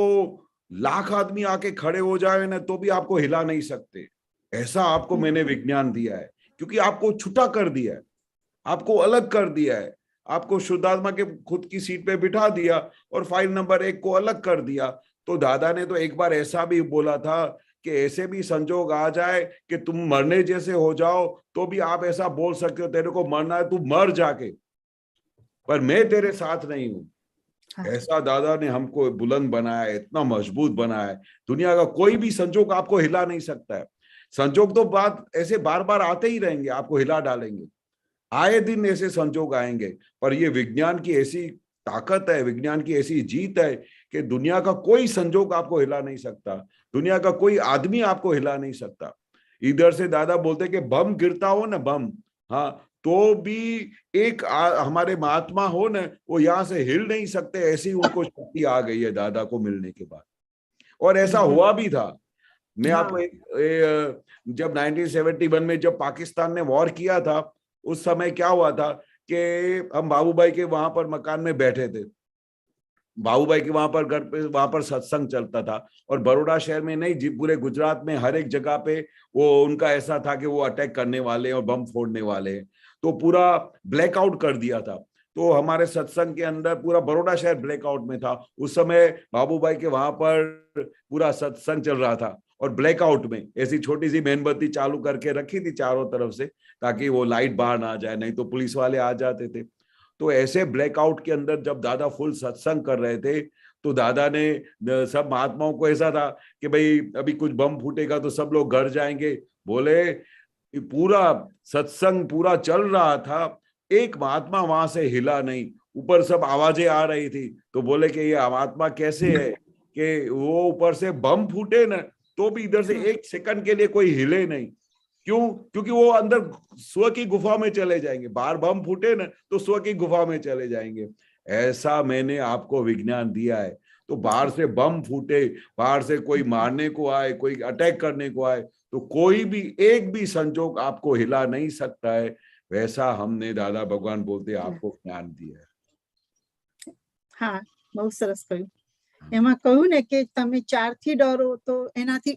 1,00,000 आदमी आके खड़े हो जाए ना तो भी आपको हिला नहीं सकते. ऐसा आपको मैंने विज्ञान दिया है, क्योंकि आपको छुटा कर दिया है, आपको अलग कर दिया है, आपको शुद्धात्मा के खुद की सीट पे बिठा दिया और फाइल नंबर 1 को अलग कर दिया. तो दादा ने तो एक बार ऐसा भी बोला था कि ऐसे भी संजोग आ जाए कि तुम मरने जैसे हो जाओ तो भी आप ऐसा बोल सकते हो तेरे को मरना है, तू मर जाके, पर मैं तेरे साथ नहीं हूं. ऐसा दादा ने हमको बुलंद बनाया, इतना मजबूत बनाया है. दुनिया का कोई भी संजोग आपको हिला नहीं सकता है. संजोग तो बात ऐसे बार बार आते ही रहेंगे, आपको हिला डालेंगे. आए दिन ऐसे संजोग आएंगे, पर ये विज्ञान की ऐसी ताकत है, विज्ञान की ऐसी जीत है कि दुनिया का कोई संजोग आपको हिला नहीं सकता, दुनिया का कोई आदमी आपको हिला नहीं सकता. इधर से दादा बोलते कि बम गिरता हो ना, बम, हाँ, तो भी एक हमारे महात्मा हो ना, वो यहाँ से हिल नहीं सकते. ऐसी उनको शक्ति आ गई है दादा को मिलने के बाद. और ऐसा हुआ भी था. मैं आपको जब 1971 में जब पाकिस्तान ने वॉर किया था, उस समय क्या हुआ था कि हम बाबूभाई के वहां पर मकान में बैठे थे. बाबूभाई के वहां पर घर पे वहां पर सत्संग चलता था. और बड़ौदा शहर में नहीं, पूरे गुजरात में हर एक जगह पे वो उनका ऐसा था कि वो अटैक करने वाले और बम फोड़ने वाले. तो पूरा ब्लैकआउट कर दिया था. तो हमारे सत्संग के अंदर पूरा बड़ौदा शहर ब्लैकआउट में था. उस समय बाबूभाई के वहां पर पूरा सत्संग चल रहा था और ब्लैकआउट में ऐसी छोटी सी मेणबत्ती चालू करके रखी थी चारों तरफ से, ताकि वो लाइट बाहर ना आ जाए, नहीं तो पुलिस वाले आ जाते थे. तो ऐसे ब्लैकआउट के अंदर जब दादा फुल सत्संग कर रहे थे तो दादा ने सब महात्माओं को ऐसा था कि भाई अभी कुछ बम फूटेगा तो सब लोग घर जाएंगे. बोले पूरा सत्संग पूरा चल रहा था, एक महात्मा वहां से हिला नहीं. ऊपर सब आवाजें आ रही थी. तो बोले कि ये महात्मा कैसे है कि वो ऊपर से बम फूटे ना तो भी इधर से 1 सेकंड के लिए कोई हिले नहीं. क्यों? क्योंकि वो अंदर स्व की गुफा में चले जाएंगे. बाहर बम फूटे ना तो स्व की गुफा में चले जाएंगे. ऐसा मैंने आपको विज्ञान दिया है. तो बाहर से बम फूटे, बाहर से कोई मारने को आए, कोई अटैक करने को आए, तो कोई भी एक भी संजोग आपको हिला नहीं सकता है. वैसा हमने दादा भगवान बोलते आपको ज्ञान दिया है. हाँ, बहुत सरस કહ્યું. એમાં કહ્યું ને કે તમે 4 થી ડરો તો એનાથી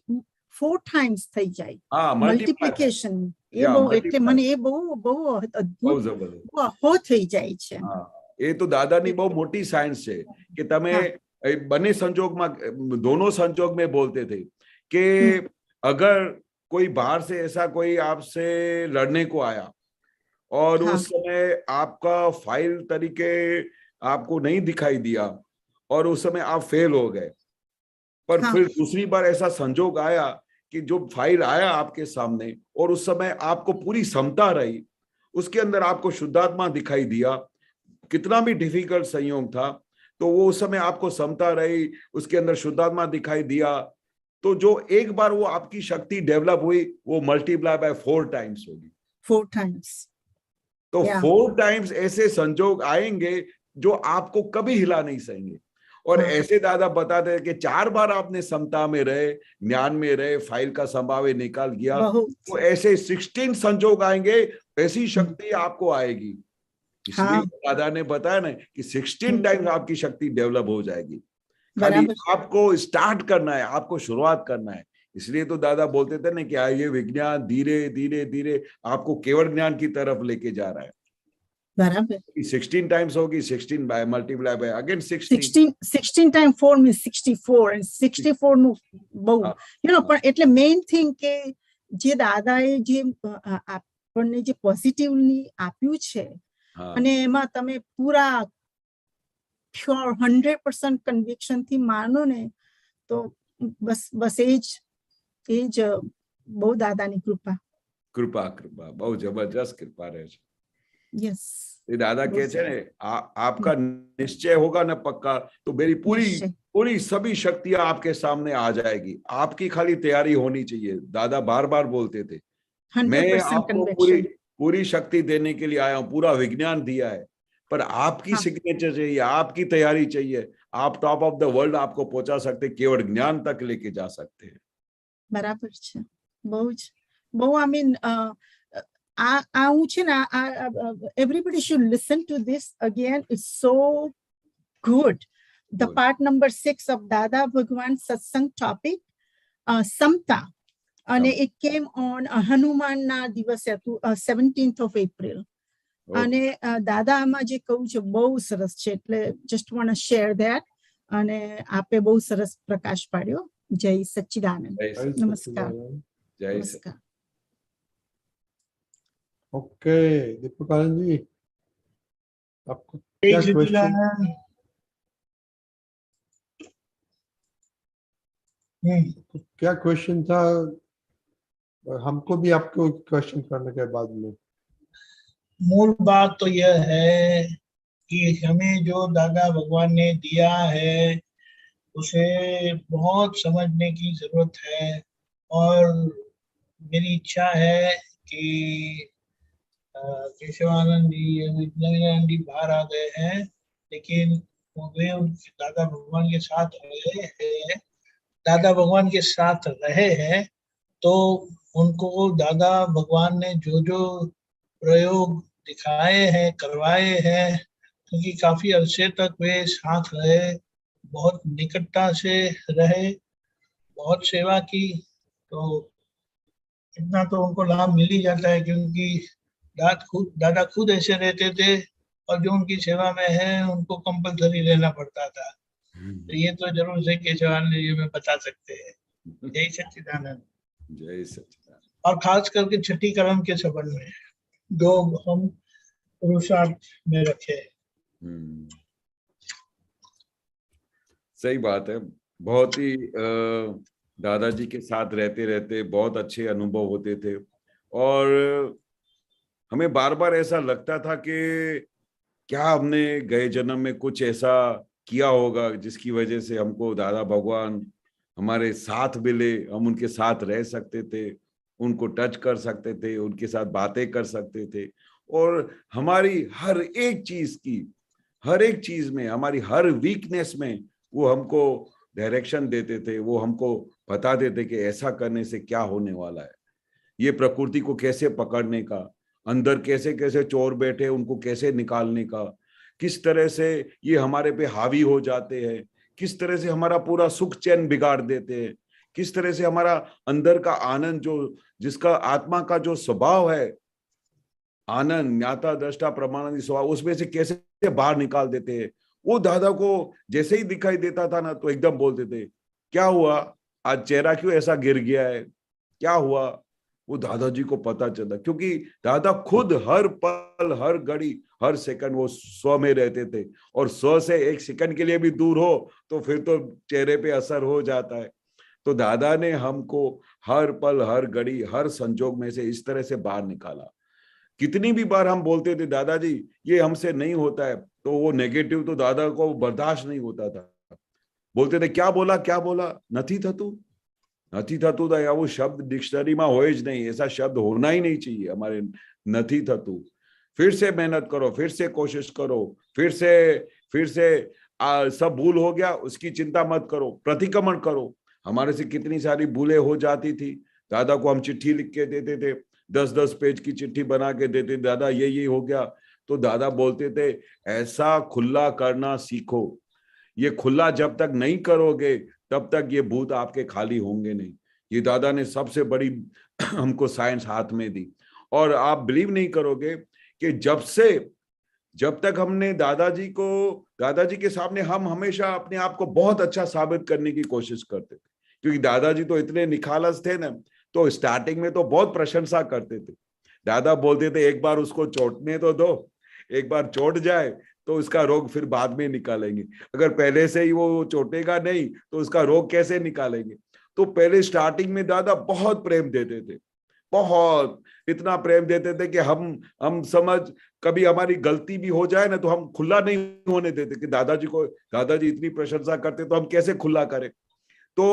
4 times થઈ જાય. મલ્ટીપ્લિકેશન એ બહુ, એટલે મને એ બહુ અદ્ભુત બહુ થઈ જાય છે. એ તો દાદાની બહુ મોટી સાયન્સ છે કે તમે બંને સંજોગમાં, दोनों संजोग में बोलते थे कि अगर कोई बाहर से ऐसा कोई आपसे लड़ने को आया और उस समय आपका फाइल तरीके आपको नहीं दिखाई दिया और उस समय आप फेल हो गए, पर फिर दूसरी बार ऐसा संजोग आया कि जो फाइल आया आपके सामने और उस समय आपको पूरी क्षमता रही, उसके अंदर आपको शुद्धात्मा दिखाई दिया, कितना भी डिफिकल्ट संयोग था तो वो उस समय आपको क्षमता रही, उसके अंदर शुद्धात्मा दिखाई दिया, तो जो एक बार वो आपकी शक्ति डेवलप हुई वो मल्टीप्लाई बाय 4 टाइम्स होगी। 4 times. तो Yeah. 4 टाइम्स ऐसे संजोग आएंगे जो आपको कभी हिला नहीं सकेंगे। और हाँ। ऐसे दादा बताते हैं कि 4 बार आपने समता में रहे, ज्ञान में रहे, फाइल का संभाव्य निकाल गया, बहुत। तो ऐसे 16 संजोग आएंगे, ऐसी शक्ति आपको आएगी। इसलिए हाँ। दादा ने बताया ना कि 16 टाइम्स आपकी शक्ति डेवलप हो जाएगी। खाली बराबर। आपको स्टार्ट करना है, आपको शुरुआत करना है। इसलिए तो दादा बोलते थे ना कि ये विज्ञान धीरे धीरे धीरे आपको केवल ज्ञान की तरफ लेके जा रहा है। बराबर। 16 टाइम्स होगी, 16 by multiply by again 16 times 4 means 64 and 64 નું બહુ you know પણ એટલે મેઇન થિંગ કે જે દાદાએ જે આપણને જે પોઝિટિવલી આપ્યું છે અને એમાં તમે પૂરા પ્યોર 100% કન્વિક્શન થી માનો ને તો બસ એ જ બહુ દાદાની કૃપા. कृपा कृपा बहुत जबरदस्त कृपा रहे છે. यस ये दादा कहे छे ने आपका निश्चय होगा ना पक्का तो मेरी पूरी सभी शक्तियां आपके सामने आ जाएगी. आपकी खाली तैयारी होनी चाहिए. दादा बार बार बोलते थे मैं आपको पूरी शक्ति देने के लिए आया हूं, पूरा विज्ञान दिया है, पर आपकी सिग्नेचर चाहिए, आपकी तैयारी चाहिए. आप टॉप ऑफ द वर्ल्ड आपको पहुंचा सकते, केवल ज्ञान तक लेके जा सकते हैं. बराबर છે. બહુ I mean આવું છે ને everybody should listen to this again. It's so good. The part number 6 of Dada Bhagwan Satsang topic, Samta, and it came on Hanuman na દિવસે હતું 17th of April. અને દાદા આમાં જે કહું છે બહુ સરસ છે, એટલે just want to share that. અને આપે બહુ સરસ પ્રકાશ પાડ્યો. જય સચ્ચિદાનંદ. નમસ્કાર. जय. ओके दीपक आनंद जी, आपको क्या क्वेश्चन क्या क्वेश्चन था? हमको भी आपको क्वेश्चन करने के बाद में मूल बात तो यह है कि हमें जो दादा भगवान ने दिया है उसे बहुत समझने की जरूरत है, और मेरी इच्छा है कि केशवानंद जी विज्ञानंद जी बाहर आ गए हैं, लेकिन वे दादा भगवान के साथ रहे हैं, दादा भगवान के साथ रहे हैं, तो उनको दादा भगवान ने जो जो प्रयोग दिखाए हैं, करवाए हैं, क्योंकि काफी अरसे तक वे साथ रहे, बहुत निकटता से रहे, बहुत सेवा की, तो इतना तो उनको लाभ मिल ही जाता है, क्योंकि दादा खुद ऐसे रहते थे और जो उनकी सेवा में है उनको कंपलसरी लेना पड़ता था. तो ये तो जरूर से केशवानंद जी में बता सकते हैं. जय सच्चिदानंद. जय सच्चिदानंद. और खास करके छठी कर्म के संबंध में जो हम पुरुषार्थ में रखे. सही बात है. बहुत ही दादाजी के साथ रहते रहते बहुत अच्छे अनुभव होते थे, और हमें बार बार ऐसा लगता था कि क्या हमने गए जन्म में कुछ ऐसा किया होगा जिसकी वजह से हमको दादा भगवान हमारे साथ मिले, हम उनके साथ रह सकते थे, उनको टच कर सकते थे, उनके साथ बातें कर सकते थे, और हमारी हर एक चीज में हमारी हर वीकनेस में वो हमको डायरेक्शन देते थे, वो हमको बता देते कि ऐसा करने से क्या होने वाला है, ये प्रकृति को कैसे पकड़ने का, अंदर कैसे कैसे चोर बैठे उनको कैसे निकालने का, किस तरह से ये हमारे पे हावी हो जाते हैं, किस तरह से हमारा पूरा सुख चैन बिगाड़ देते हैं, किस तरह से हमारा अंदर का आनंद जो जिसका आत्मा का जो स्वभाव है, आनंद ज्ञाता दृष्टा प्रमाणादि स्वभाव, उसमें से कैसे बाहर निकाल देते हैं. वो दादा को जैसे ही दिखाई देता था ना तो एकदम बोलते थे क्या हुआ, आज चेहरा क्यों ऐसा गिर गया है, क्या हुआ. वो दादाजी को पता चला, क्योंकि दादा खुद हर पल हर घड़ी हर सेकंड वो स्व में रहते थे, और स्व से एक सेकंड के लिए भी दूर हो तो फिर तो चेहरे पे असर हो जाता है. तो दादा ने हमको हर पल, हर घड़ी, हर संजोग में से इस तरह से बाहर निकाला। कितनी भी बार हम बोलते थे दादाजी ये हमसे नहीं होता है, तो वो नेगेटिव तो दादा को बर्दाश्त नहीं होता था। बोलते थे क्या बोला, નથી થતું था, या वो शब्द डिक्शनरी में हो જ नहीं, ऐसा शब्द होना ही नहीं चाहिए हमारे, નથી થતું। फिर से मेहनत करो, फिर से कोशिश करो, फिर से सब भूल हो गया उसकी चिंता मत करो, प्रतिक्रमण करो। हमारे से कितनी सारी भूलें हो जाती थी। दादा को हम चिट्ठी लिख के देते थे, 10-10 पेज की चिट्ठी बना के देते, दादा ये हो गया। तो दादा बोलते थे ऐसा खुला करना सीखो, ये खुला जब तक नहीं करोगे तब तक ये भूत आपके खाली होंगे नहीं। ये दादा ने सबसे बड़ी हमको साइंस हाथ में दी। और आप बिलीव नहीं करोगे कि जब तक हमने दादाजी के सामने हम हमेशा अपने आप को बहुत अच्छा साबित करने की कोशिश करते थे, क्योंकि दादाजी तो इतने निखालस थे ना, तो स्टार्टिंग में तो बहुत प्रशंसा करते थे। दादा बोलते थे एक बार उसको चोटने तो दो, एक बार चोट जाए तो उसका रोग फिर बाद में निकालेंगे, अगर पहले से ही वो चोटेगा नहीं तो उसका रोग कैसे निकालेंगे। तो पहले स्टार्टिंग में दादा बहुत प्रेम देते थे, बहुत, इतना प्रेम देते थे कि हम समझ, कभी हमारी गलती भी हो जाए ना तो हम खुला नहीं होने देते कि दादाजी इतनी प्रशंसा करते तो हम कैसे खुला करें। तो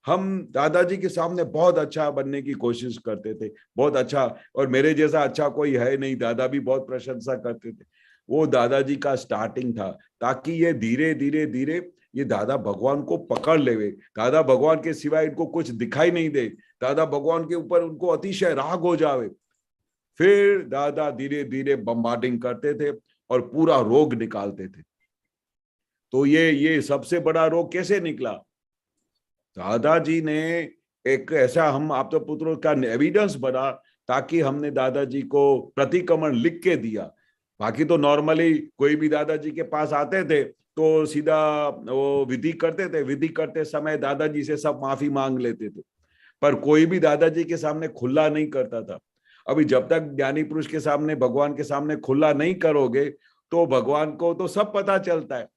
हम दादाजी के सामने बहुत अच्छा बनने की कोशिश करते थे, बहुत अच्छा, और मेरे जैसा अच्छा कोई है नहीं, दादा भी बहुत प्रशंसा करते थे। वो दादाजी का स्टार्टिंग था, ताकि ये धीरे धीरे ये दादा भगवान को पकड़ लेवे। दादा भगवान के सिवाय इनको कुछ दिखाई नहीं दे, दादा भगवान के ऊपर उनको अतिशय राग हो जावे। फिर दादा धीरे धीरे बम्बार्डिंग करते थे और पूरा रोग निकालते थे। तो ये सबसे बड़ा रोग कैसे निकला? दादाजी ने एक ऐसा हम आप तो पुत्रों का एविडेंस बना, ताकि हमने दादाजी को प्रतिक्रमण लिख के दिया। बाकी तो नॉर्मली कोई भी दादाजी के पास आते थे तो सीधा वो विधि करते थे, विधि करते समय दादाजी से सब माफी मांग लेते थे, पर कोई भी दादाजी के सामने खुला नहीं करता था। अभी जब तक ज्ञानी पुरुष के सामने, भगवान के सामने खुला नहीं करोगे तो भगवान को तो सब पता चलता है,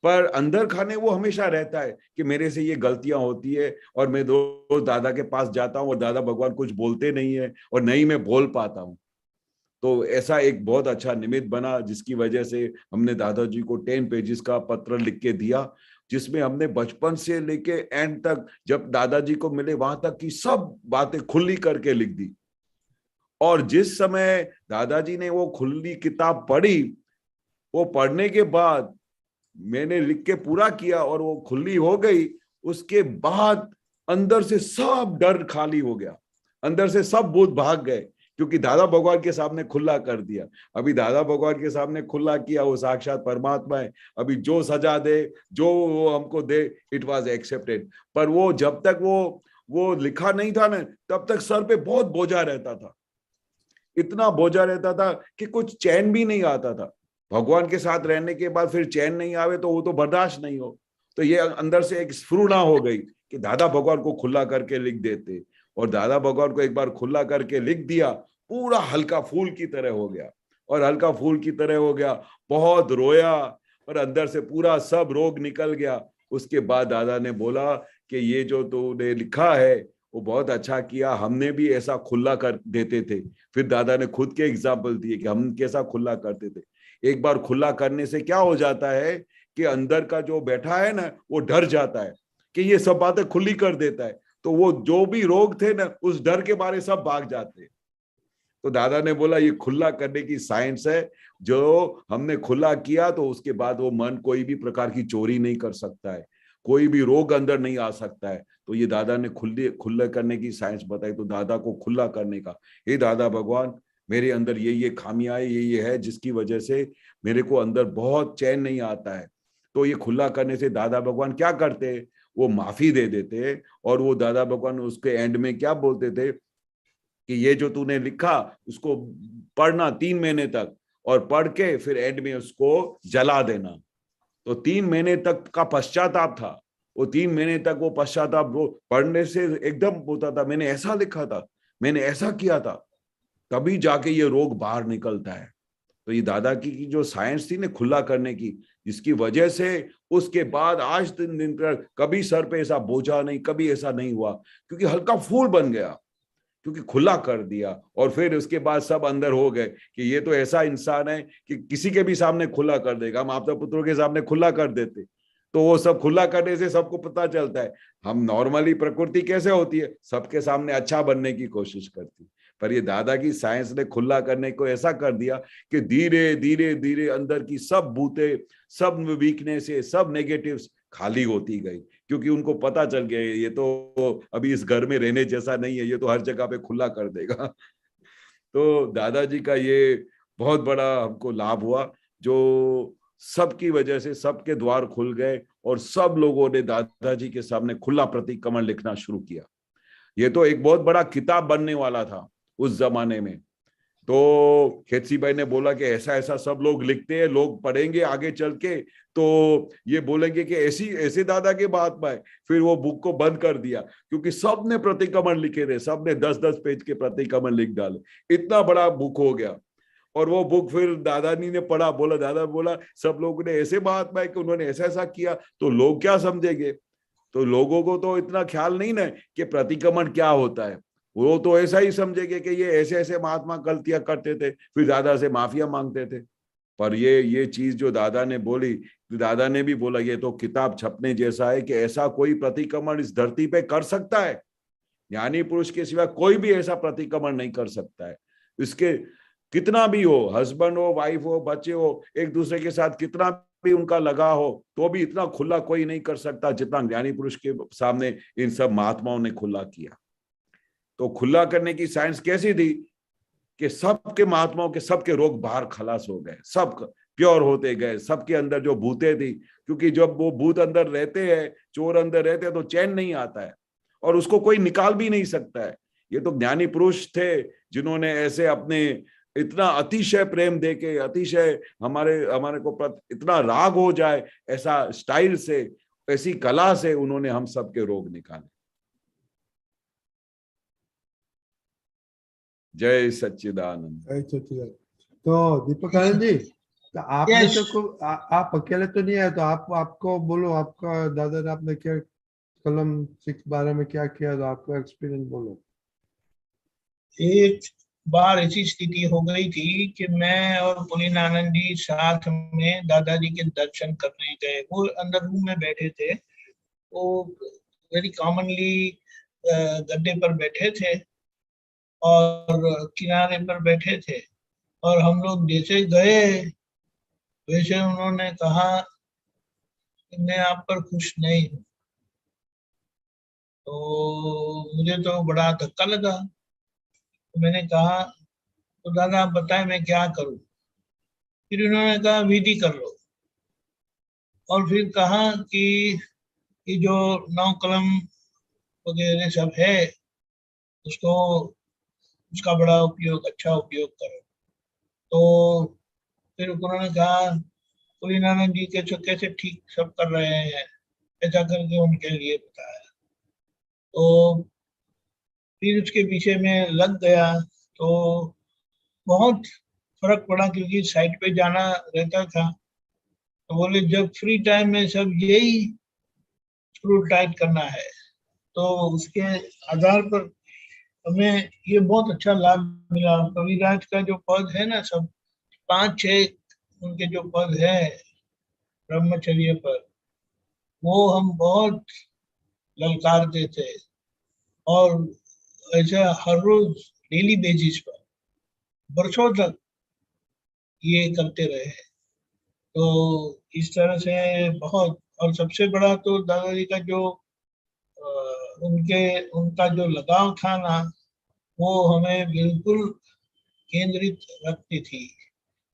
पर अंदर खाने वो हमेशा रहता है कि मेरे से ये गलतियां होती है, और मैं रोज दादा के पास जाता हूँ और दादा भगवान कुछ बोलते नहीं है और नहीं मैं बोल पाता हूँ। तो ऐसा एक बहुत अच्छा निमित्त बना, जिसकी वजह से हमने दादाजी को 10 पेजेस का पत्र लिख के दिया, जिसमें हमने बचपन से लेके एंड तक, जब दादाजी को मिले वहां तक की सब बातें खुली करके लिख दी। और जिस समय दादाजी ने वो खुली किताब पढ़ी, वो पढ़ने के बाद मैंने लिख के पूरा किया और वो खुली हो गई, उसके बाद अंदर से सब डर खाली हो गया, अंदर से सब भूत भाग गए, क्योंकि दादा भगवान के सामने खुला कर दिया। अभी दादा भगवान के सामने खुला किया, वो साक्षात परमात्मा है, अभी जो सजा दे, जो वो हमको दे, इट वाज एक्सेप्टेड। पर वो जब तक वो लिखा नहीं था ना, तब तक सर पे बहुत बोझा रहता था, इतना बोझा रहता था कि कुछ चैन भी नहीं आता था। भगवान के साथ रहने के बाद फिर चैन नहीं आवे तो वो तो बर्दाश्त नहीं हो। तो ये अंदर से एक स्फुरणा हो गई कि दादा भगवान को खुला करके लिख देते, और दादा भगवान को एक बार खुला करके लिख दिया, पूरा हल्का फूल की तरह हो गया, और हल्का फूल की तरह हो गया, बहुत रोया और अंदर से पूरा सब रोग निकल गया। उसके बाद दादा ने बोला कि ये जो तूने लिखा है वो बहुत अच्छा किया, हमने भी ऐसा खुला कर देते थे। फिर दादा ने खुद के एग्जाम्पल दिए कि हम कैसा खुला करते थे। एक बार खुला करने से क्या हो जाता है कि अंदर का जो बैठा है ना, वो डर जाता है कि ये सब बातें खुली कर देता है, तो वो जो भी रोग थे ना, उस डर के बारे सब भाग जाते हैं। तो दादा ने बोला ये खुला करने की साइंस है, जो हमने खुला किया तो उसके बाद वो मन कोई भी प्रकार की चोरी नहीं कर सकता है, कोई भी रोग अंदर नहीं आ सकता है। तो ये दादा ने खुले करने की साइंस बताई। तो दादा को खुला करने का, हे दादा भगवान, मेरे अंदर ये खामियां ये है, जिसकी वजह से मेरे को अंदर बहुत चैन नहीं आता है। तो ये खुला करने से दादा भगवान क्या करते, वो माफी दे देते, और वो दादा भगवान उसके एंड में क्या बोलते थे कि ये जो तूने लिखा उसको पढ़ना 3 महीने तक, और पढ़ के फिर एंड में उसको जला देना। तो 3 महीने तक का पश्चाताप था, वो 3 महीने तक वो पश्चाताप पढ़ने से एकदम होता था, मैंने ऐसा लिखा था, मैंने ऐसा किया था, तभी जाके ये रोग बाहर निकलता है। तो ये दादा की जो साइंस थी ना खुला करने की, जिसकी वजह से उसके बाद आज दिन तक कभी सर पे ऐसा बोझा नहीं, कभी ऐसा नहीं हुआ, क्योंकि हल्का फूल बन गया, क्योंकि खुला कर दिया। और फिर उसके बाद सब अंदर हो गए कि ये तो ऐसा इंसान है कि किसी के भी सामने खुला कर देगा। हम आपदा पुत्रों के सामने खुला कर देते तो वो सब खुला करने से सबको पता चलता है। हम नॉर्मली प्रकृति कैसे होती है, सबके सामने अच्छा बनने की कोशिश करती, पर ये दादा की साइंस ने खुला करने को ऐसा कर दिया कि धीरे धीरे धीरे अंदर की सब भूतें, सब वीकनेस, सब नेगेटिव्स खाली होती गई, क्योंकि उनको पता चल गया ये तो अभी इस घर में रहने जैसा नहीं है, ये तो हर जगह पे खुला कर देगा। तो दादाजी का ये बहुत बड़ा हमको लाभ हुआ, जो सबकी वजह से सबके द्वार खुल गए और सब लोगों ने दादाजी के सामने खुला प्रतिक्रमण लिखना शुरू किया। ये तो एक बहुत बड़ा किताब बनने वाला था उस जमाने में। तो खेतसी भाई ने बोला कि ऐसा ऐसा सब लोग लिखते हैं, लोग पढ़ेंगे आगे चल के तो ये बोलेंगे कि ऐसे दादा के बात में। फिर वो बुक को बंद कर दिया, क्योंकि सब ने प्रतिक्रमण लिखे थे, सब ने 10-10 पेज के प्रतिक्रमण लिख डाले, इतना बड़ा बुक हो गया। और वो बुक फिर दादाजी ने पढ़ा, बोला दादा बोला सब लोगों ने ऐसे बात में कि उन्होंने ऐसा ऐसा किया तो लोग क्या समझेंगे। तो लोगों को तो इतना ख्याल नहीं ना कि प्रतिक्रमण क्या होता है, वो तो ऐसा ही समझेंगे कि ये ऐसे ऐसे महात्मा गलतियां करते थे, फिर दादा से माफिया मांगते थे। पर ये चीज जो दादा ने बोली, दादा ने भी बोला ये तो किताब छपने जैसा है कि ऐसा कोई प्रतिक्रमण इस धरती पे कर सकता है, ज्ञानी पुरुष के सिवा कोई भी ऐसा प्रतिक्रमण नहीं कर सकता है। इसके कितना भी हो, हस्बैंड हो, वाइफ हो, बच्चे हो, एक दूसरे के साथ कितना भी उनका लगा हो, तो भी इतना खुला कोई नहीं कर सकता जितना ज्ञानी पुरुष के सामने इन सब महात्माओं ने खुला किया। तो खुला करने की साइंस कैसी थी कि सबके महात्माओं के सबके रोग बाहर खलास हो गए, सब प्योर होते गए, सबके अंदर जो भूतें थी, क्योंकि जब वो भूत अंदर रहते हैं, चोर अंदर रहते हैं, तो चैन नहीं आता है और उसको कोई निकाल भी नहीं सकता है। ये तो ज्ञानी पुरुष थे जिन्होंने ऐसे अपने इतना अतिशय प्रेम देके, अतिशय हमारे को इतना राग हो जाए, ऐसा स्टाइल से, ऐसी कला से उन्होंने हम सबके रोग निकाले। जय सच्चिदानंद। जय सच्चिदानंद। तो दीपक आनंद जी, तो आपने Yes. तो आप अकेले तो नहीं आए, तो आपको बोलो, आपका दादा ने आपने क्या कलम 6/12 में क्या किया, तो आपका एक्सपीरियंस बोलो। एक बार ऐसी स्थिति हो गई थी कि मैं और पुनीनानंद जी साथ में दादाजी के दर्शन करने गए। वो अंदर रूम में बैठे थे, वो वेरी कॉमनली गद्दे पर बैठे थे और किनारे पर बैठे थे, और हम लोग जैसे गए वैसे उन्होंने कहा कि मैं आप पर खुश नहीं हूँ। तो मुझे तो बड़ा धक्का लगा। तो मैंने कहा तो दादा आप बताएं मैं क्या करूं। फिर उन्होंने कहा विधि कर लो, और फिर कहा कि ये जो 9 कलम वगैरह सब है उसका बड़ा उपयोग, अच्छा उपयोग करो। तो फिर उन्होंने कहा पुनीनानंद जी कैसे ठीक सब कर रहे हैं, ऐसा करके उनके लिए बताया। तो फिर उसके पीछे में लग गया तो बहुत फर्क पड़ा, क्योंकि साइट पे जाना रहता था। तो बोले जब फ्री टाइम में सब यही स्क्रू टाइट करना है, तो उसके आधार पर हमें ये बहुत अच्छा लाभ मिला। कविराज का जो पद है ना, सब 5-6 उनके जो पद है ब्रह्मचर्य पर, वो हम बहुत ललकारते थे, और ऐसा हर रोज डेली बेसिस पर वर्षों तक ये करते रहे। तो इस तरह से बहुत, और सबसे बड़ा तो दादाजी का जो उनका जो लगाव था ना, वो हमें बिल्कुल केंद्रित रखती थी,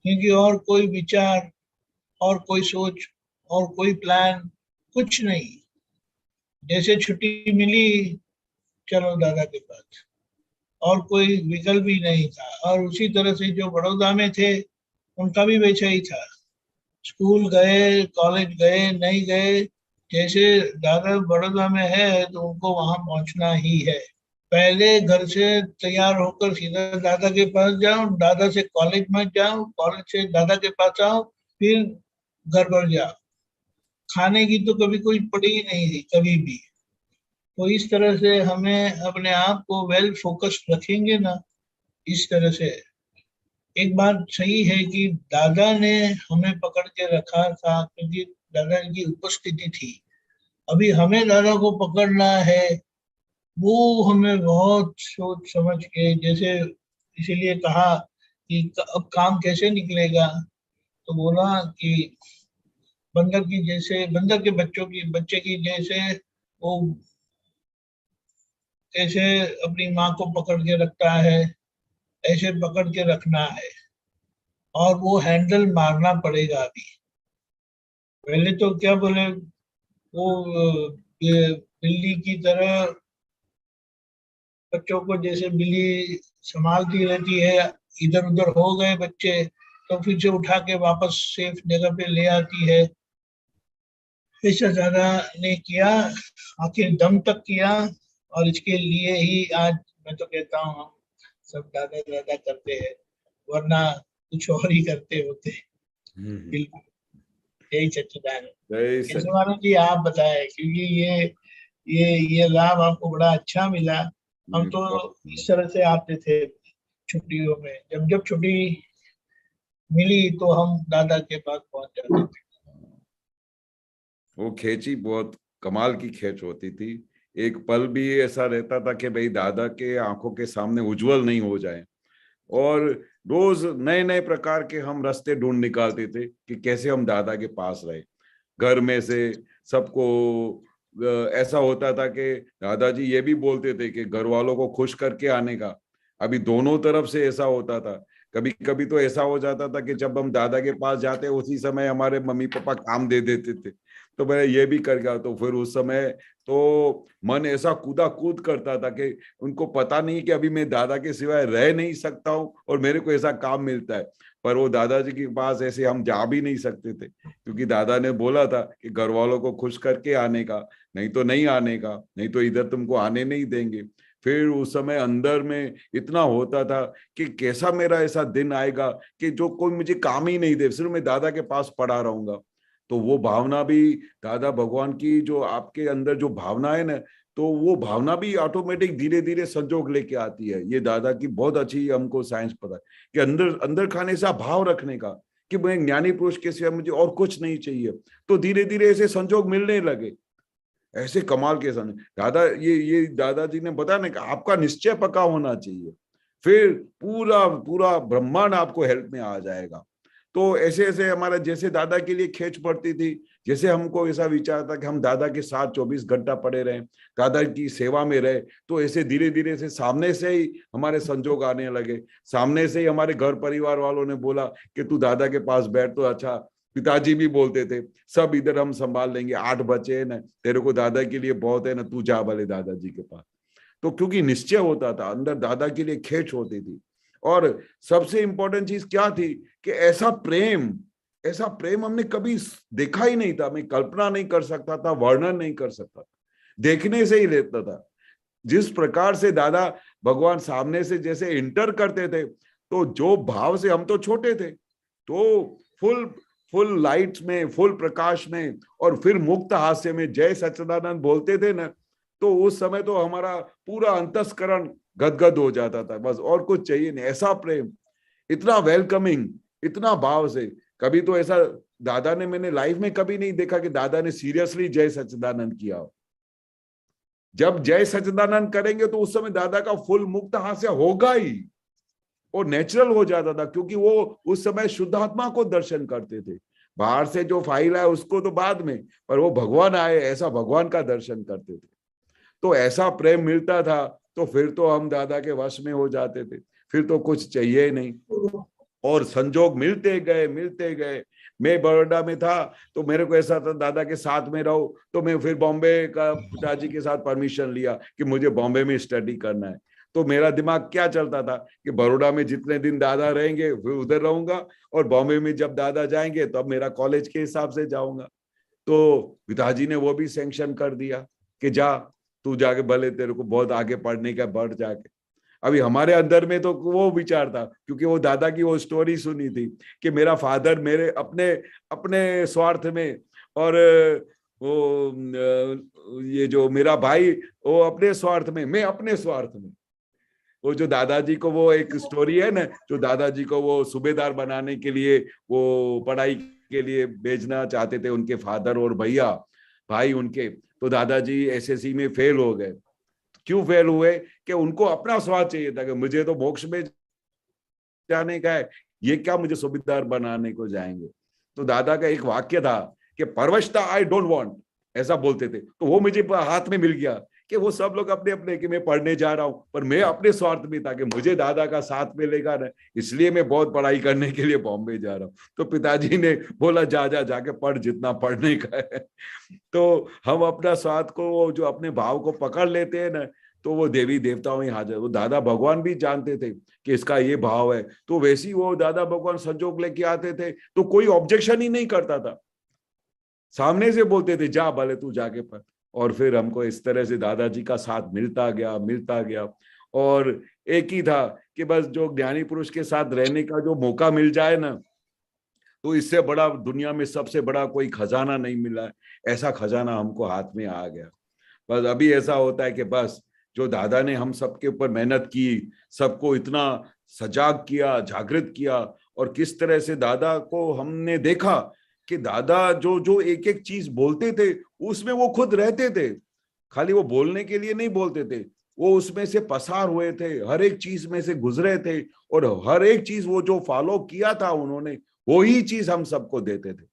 क्योंकि और कोई विचार और कोई सोच और कोई प्लान कुछ नहीं। जैसे छुट्टी मिली चलो दादा के पास, और कोई विकल्प ही नहीं था। और उसी तरह से जो बड़ौदा में थे उनका भी वैसा ही था, स्कूल गए, कॉलेज गए, नहीं गए, जैसे दादा बड़ौदा में है तो उनको वहां पहुंचना ही है, पहले घर से तैयार होकर सीधा दादा के पास जाओ, दादा से कॉलेज में जाओ, कॉलेज से दादा के पास आओ, फिर घर पर जाओ। खाने की तो कभी कोई पड़ी ही नहीं थी कभी भी। तो इस तरह से हमें अपने आप को वेल फोकस्ड रखेंगे ना, इस तरह से। एक बात सही है कि दादा ने हमें पकड़ के रखा था क्योंकि दादा की उपस्थिति थी। अभी हमें दादा को पकड़ना है, वो हमें बहुत सोच समझ के, जैसे इसीलिए कहा कि अब काम कैसे निकलेगा, तो बोला कि बंदर की जैसे, बंदर के बच्चे की जैसे वो कैसे अपनी माँ को पकड़ के रखता है, ऐसे पकड़ के रखना है। और वो हैंडल मारना पड़ेगा अभी। पहले तो क्या बोले, वो ये बिल्ली की तरह बच्चों को जैसे बिल्ली संभालती रहती है, इधर उधर हो गए बच्चे तो फिर से उठा के वापस सेफ जगह पे ले आती है। ऐसा दादा ने किया, आखिर दम तक किया। और इसके लिए ही आज मैं तो कहता हूँ हम सब दादा दादा करते हैं, वरना कुछ और ही करते होते। बिल्कुल। जय सच्चिदानंद। जय कैसे मानो जी आप बताएं, क्योंकि ये लाभ आपको बड़ा अच्छा मिला। हम तो इस तरह से आते थे छुट्टियों में, जब छुट्टी मिली तो हम दादा के पास पहुंच जाते थे। वो खेची बहुत कमाल की खेच होती थी। एक पल भी ऐसा रहता था कि भाई दादा के आंखों के सामने उज्जवल नहीं हो जाए, और रोज नए नए प्रकार के हम रास्ते ढूंढ निकालते थे कि कैसे हम दादा के पास रहे। घर में से सबको ऐसा होता था कि दादाजी ये भी बोलते थे कि घर वालों को खुश करके आने का। अभी दोनों तरफ से ऐसा होता था। कभी कभी तो ऐसा हो जाता था कि जब हम दादा के पास जाते उसी समय हमारे मम्मी पापा काम दे देते थे, तो मैं ये भी कर गया। तो फिर उस समय तो मन ऐसा कूदा कूद करता था कि उनको पता नहीं कि अभी मैं दादा के सिवाय रह नहीं सकता हूँ और मेरे को ऐसा काम मिलता है। पर वो दादाजी के पास ऐसे हम जा भी नहीं सकते थे, क्योंकि दादा ने बोला था कि घर वालों को खुश करके आने का, नहीं तो नहीं आने का, नहीं तो इधर तुमको आने नहीं देंगे। फिर उस समय अंदर में इतना होता था कि कैसा मेरा ऐसा दिन आएगा कि जो कोई मुझे काम ही नहीं दे, सिर्फ मैं दादा के पास पड़ा रहूंगा। तो वो भावना भी दादा भगवान की जो आपके अंदर जो भावना है ना, तो वो भावना भी ऑटोमेटिक धीरे धीरे संजोग लेके आती है। ये दादा की बहुत अच्छी हमको साइंस पता है कि अंदर अंदर खाने से भाव रखने का कि मैं ज्ञानी पुरुष के सिवा मुझे और कुछ नहीं चाहिए, तो धीरे धीरे ऐसे संजोग मिलने लगे। ऐसे कमाल के समय दादा ये दादाजी ने बताया ना कि आपका निश्चय पक्का होना चाहिए, फिर पूरा पूरा ब्रह्मांड आपको हेल्प में आ जाएगा। तो ऐसे ऐसे हमारा जैसे दादा के लिए खेच पड़ती थी, जैसे हमको ऐसा विचार था कि हम दादा के साथ 24 घंटा पड़े रहे, दादा की सेवा में रहे, तो ऐसे धीरे धीरे से सामने से ही हमारे संजोग आने लगे। सामने से ही हमारे घर परिवार वालों ने बोला कि तू दादा के पास बैठ। तो अच्छा, पिताजी भी बोलते थे सब इधर हम संभाल लेंगे, 8 बच्चे है ना, तेरे को दादा के लिए बहुत है ना, तू जा भले दादाजी के पास। तो क्योंकि निश्चय होता था, अंदर दादा के लिए खेच होती थी। और सबसे इंपॉर्टेंट चीज क्या थी कि ऐसा प्रेम हमने कभी देखा ही नहीं था। मैं कल्पना नहीं कर सकता था, वर्णन नहीं कर सकता था, देखने से ही लेता था। जिस प्रकार से दादा भगवान सामने से जैसे इंटर करते थे, तो जो भाव से, हम तो छोटे थे, तो फुल लाइट में, फुल प्रकाश में, और फिर मुक्त हास्य में जय सच्चिदानंद बोलते थे ना, तो उस समय तो हमारा पूरा अंतस्करण गदगद हो जाता था, बस और कुछ चाहिए नहीं। ऐसा प्रेम, इतना वेलकमिंग, इतना भाव से। कभी तो ऐसा दादा ने, मैंने लाइफ में कभी नहीं देखा कि दादा ने सीरियसली जय सच्चिदानंद किया हो। जब जय सच्चिदानंद करेंगे तो उस समय दादा का फुल मुक्त हास्य होगा ही, और नेचुरल हो जाता था, क्योंकि वो उस समय शुद्धात्मा को दर्शन करते थे। बाहर से जो फाइल आए उसको तो बाद में, पर वो भगवान आए ऐसा भगवान का दर्शन करते थे। तो ऐसा प्रेम मिलता था, तो फिर तो हम दादा के वश में हो जाते थे, फिर तो कुछ चाहिए नहीं। और संजोग मिलते गए। मैं बड़ौदा में था तो मेरे को ऐसा था दादा के साथ में रहो, तो मैं फिर बॉम्बे का पिताजी के साथ परमिशन लिया कि मुझे बॉम्बे में स्टडी करना है। तो मेरा दिमाग क्या चलता था कि बड़ौदा में जितने दिन दादा रहेंगे फिर उधर रहूंगा, और बॉम्बे में जब दादा जाएंगे तब मेरा कॉलेज के हिसाब से जाऊंगा। तो पिताजी ने वो भी सैंक्शन कर दिया कि जा, तू जाके भले तेरे को बहुत आगे पढ़ने का बढ़ जाके। अभी हमारे अंदर में तो वो विचार था, क्योंकि वो दादा की वो स्टोरी सुनी थी कि मेरा फादर मेरे अपने अपने स्वार्थ में, और वो ये जो मेरा भाई वो अपने स्वार्थ में, मैं अपने स्वार्थ में। वो जो दादाजी को वो एक स्टोरी है ना, जो दादाजी को वो सूबेदार बनाने के लिए वो पढ़ाई के लिए भेजना चाहते थे उनके फादर और भैया भाई उनके, तो दादाजी एसएससी में फेल हो गए। क्यों फेल हुए? कि उनको अपना स्वाद चाहिए था कि मुझे तो मोक्ष में जाने का है, ये क्या मुझे सूबेदार बनाने को जाएंगे। तो दादा का एक वाक्य था कि परवशता आई डोंट वांट, ऐसा बोलते थे। तो वो मुझे हाथ में मिल गया कि वो सब लोग अपने अपने कि मैं पढ़ने जा रहा हूं, पर मैं अपने स्वार्थ में था कि मुझे दादा का साथ मिलेगा ना, इसलिए मैं बहुत पढ़ाई करने के लिए बॉम्बे जा रहा हूँ। तो पिताजी ने बोला जा जा जाके पढ़ जितना पढ़ने का है। तो हम अपना स्वार्थ को, जो अपने भाव को पकड़ लेते हैं ना, तो वो देवी देवताओं ही हाजिर। वो दादा भगवान भी जानते थे कि इसका ये भाव है, तो वैसे ही वो दादा भगवान संजोग लेके आते थे, तो कोई ऑब्जेक्शन ही नहीं करता था, सामने से बोलते थे जा भले तू जाके पढ़। और फिर हमको इस तरह से दादाजी का साथ मिलता गया। और एक ही था कि बस जो ज्ञानी पुरुष के साथ रहने का जो मौका मिल जाए ना, तो इससे बड़ा दुनिया में सबसे बड़ा कोई खजाना नहीं मिला है। ऐसा खजाना हमको हाथ में आ गया। बस अभी ऐसा होता है कि बस जो दादा ने हम सबके ऊपर मेहनत की, सबको इतना सजाग किया, जागृत किया, और किस तरह से दादा को हमने देखा कि दादा जो जो एक एक चीज बोलते थे उसमें वो खुद रहते थे। खाली वो बोलने के लिए नहीं बोलते थे, वो उसमें से पसार हुए थे, हर एक चीज में से गुजरे थे, और हर एक चीज वो जो फॉलो किया था उन्होंने, वो ही चीज हम सबको देते थे।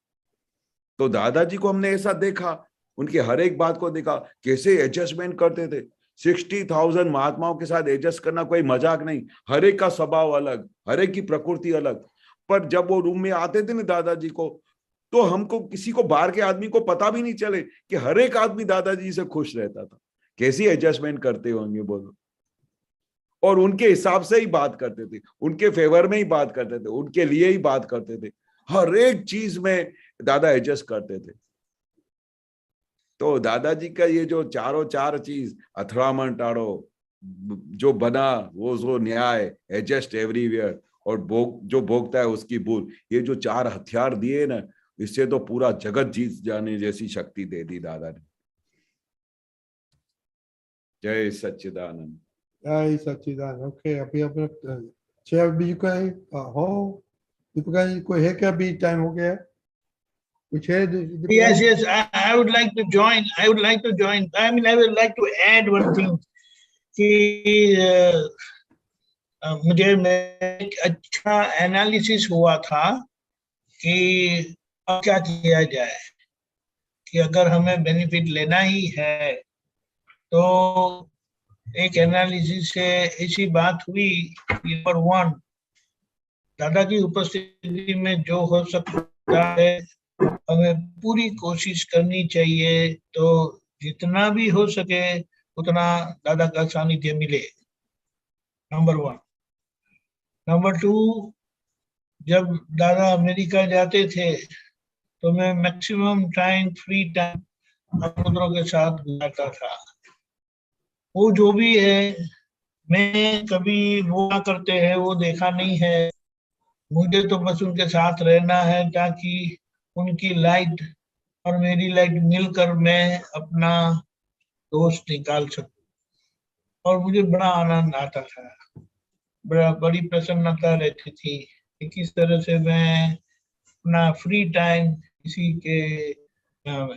तो दादाजी को हमने ऐसा देखा, उनकी हर एक बात को देखा, कैसे एडजस्टमेंट करते थे। 60,000 महात्माओं के साथ एडजस्ट करना कोई मजाक नहीं। हर एक का स्वभाव अलग, हर एक की प्रकृति अलग। पर जब वो रूम में आते थे ना दादाजी को, तो हमको किसी को बाहर के आदमी को पता भी नहीं चले कि हर एक आदमी दादाजी से खुश रहता था। कैसी एडजस्टमेंट करते होंगे बोलो। और उनके हिसाब से ही बात करते थे, उनके फेवर में ही बात करते थे, उनके लिए ही बात करते थे। हर एक चीज में दादा एडजस्ट करते थे। तो दादाजी का ये जो चारों चार चीज, अथड़ामण टाड़ो, जो बना वो जो न्याय, एडजस्ट एवरीवेयर, और जो भोगता है उसकी भूल, ये जो चार हथियार दिए ना, इससे तो पूरा जगत जीत जाने जैसी शक्ति दे दी दादा ने। जय सच्चिदानंद। जय सच्चिदानंद। ओके, अभी अपने शेयर बीजू का हो, दीपिका जी कोई है क्या? अभी टाइम हो गया है, कुछ है? Yes, I would like to join. I would like to add one thing कि मुझे एक अच्छा एनालिसिस हुआ था कि अब क्या किया जाए, कि अगर हमें बेनिफिट लेना ही है, तो एक एनालिसिस से ऐसी बात हुई कि नंबर 1, दादा की उपस्थिति में जो हो सकता है हमें पूरी कोशिश करनी चाहिए, तो जितना भी हो सके उतना दादा का सानिध्य मिले, नंबर 1। नंबर 2, जब दादा अमेरिका जाते थे तो मैं मैक्सिमम टाइम फ्री टाइम पुत्रों के साथ गुजारता था। वो जो भी है, मैं कभी वो क्या करते हैं वो देखा नहीं है। मुझे तो बस उनके साथ रहना है, ताकि उनकी लाइट और मेरी लाइट मिलकर मैं अपना दोस्त निकाल सकूं। और मुझे बड़ा आनंद आता था, बड़ी प्रसन्नता रहती थी कि किस तरह से मैं अपना फ्री टाइम किसी के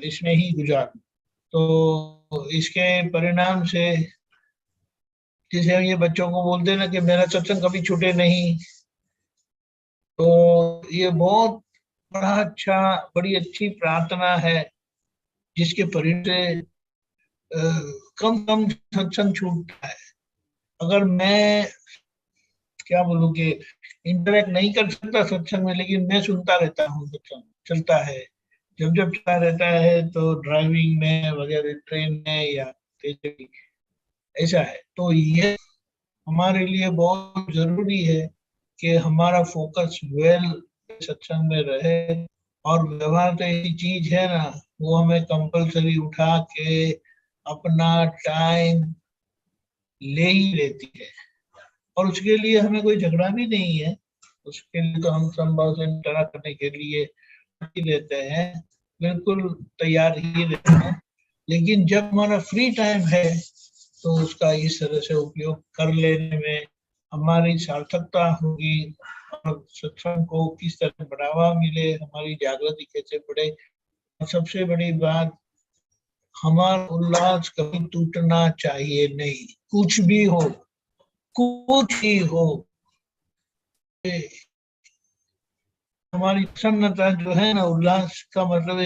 इसमें ही गुजारूं। तो इसके परिणाम से, जैसे ये बच्चों को बोलते हैं ना कि मेरा सत्संग कभी छूटे नहीं, तो ये बहुत बड़ी अच्छी प्रार्थना है, जिसके परिणाम से कम सत्संग छूटता है। अगर मैं क्या बोलूं कि इंटरेक्ट नहीं कर सकता सत्संग में, लेकिन मैं सुनता रहता हूँ, सत्संग चलता है, जब चलता रहता है, तो ड्राइविंग में वगैरह, ट्रेन में या ऐसा है। तो ये हमारे लिए बहुत जरूरी है कि हमारा फोकस सत्संग में रहे। और व्यवहार तो ऐसी चीज है ना, वो हमें कंपलसरी उठा के अपना टाइम ले ही लेती है, और उसके लिए हमें कोई झगड़ा भी नहीं है। उसके लिए तो हम संभव से निपटारा करने के लिए ही रहते हैं, बिल्कुल तैयार ही रहते हैं। लेकिन जब हमारा फ्री टाइम है तो उसका इस तरह से उपयोग कर लेने में हमारी सार्थकता होगी, और सत्संग को किस तरह बढ़ावा मिले, हमारी जागृति कैसे बढ़े। और सबसे बड़ी बात, हमारा उल्लास कभी टूटना चाहिए नहीं, कुछ भी हो, कुछ ही हो। हमारी प्रसन्नता जो है ना, उल्लास का मतलब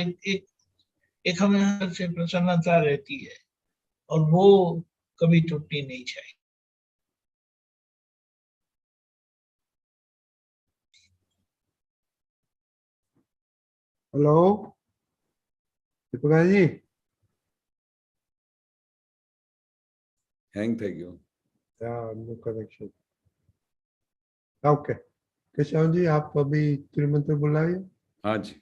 एक हमें अंदर से प्रसन्नता रहती है, और वो कभी टूटनी नहीं चाहिए। हेलो दीपिका जी, हैंग थे क्यों? No connection. Okay, Keshav ji आप अभी त्रिमंत्र बुलाइए। हाँ जी।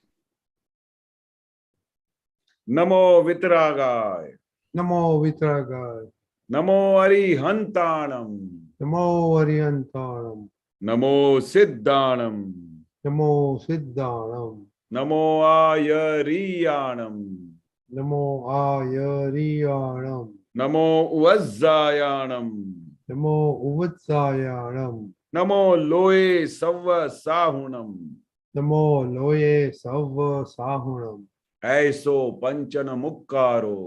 नमो वितरागाय, नमो वितरागाय, नमो अरिहंताणम, नमो अरिहंताणम, नमो सिद्धाणम, नमो सिद्धाणम, नमो आयरियाणम, नमो आयरियाणम, नमो उवज्जायाणम, नमो उवत्सायाणम, नमो लोये सव्व साहुणम, नमो लोये सव्व साहुणम, ऐसो पंचन मुक्कारो,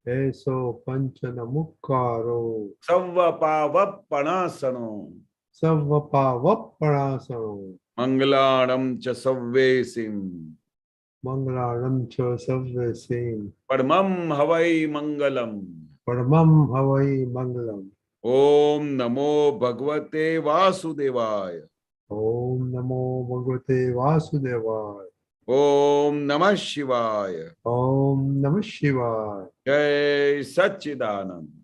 ऐसो पंचन मुक्कारो, सव्व पावप्पणासनो, सव्व पावप्पणासनो, मंगलाणम च सव्वेसिम, मंगलाणं च सव्यसेन, परमं हवै मंगलम। परमं हवै मंगलम। ओम नमो भगवते वासुदेवाय, ओम नमो भगवते वासुदेवाय, ओम नमः शिवाय, ओम नमः शिवाय। जय सच्चिदानंद।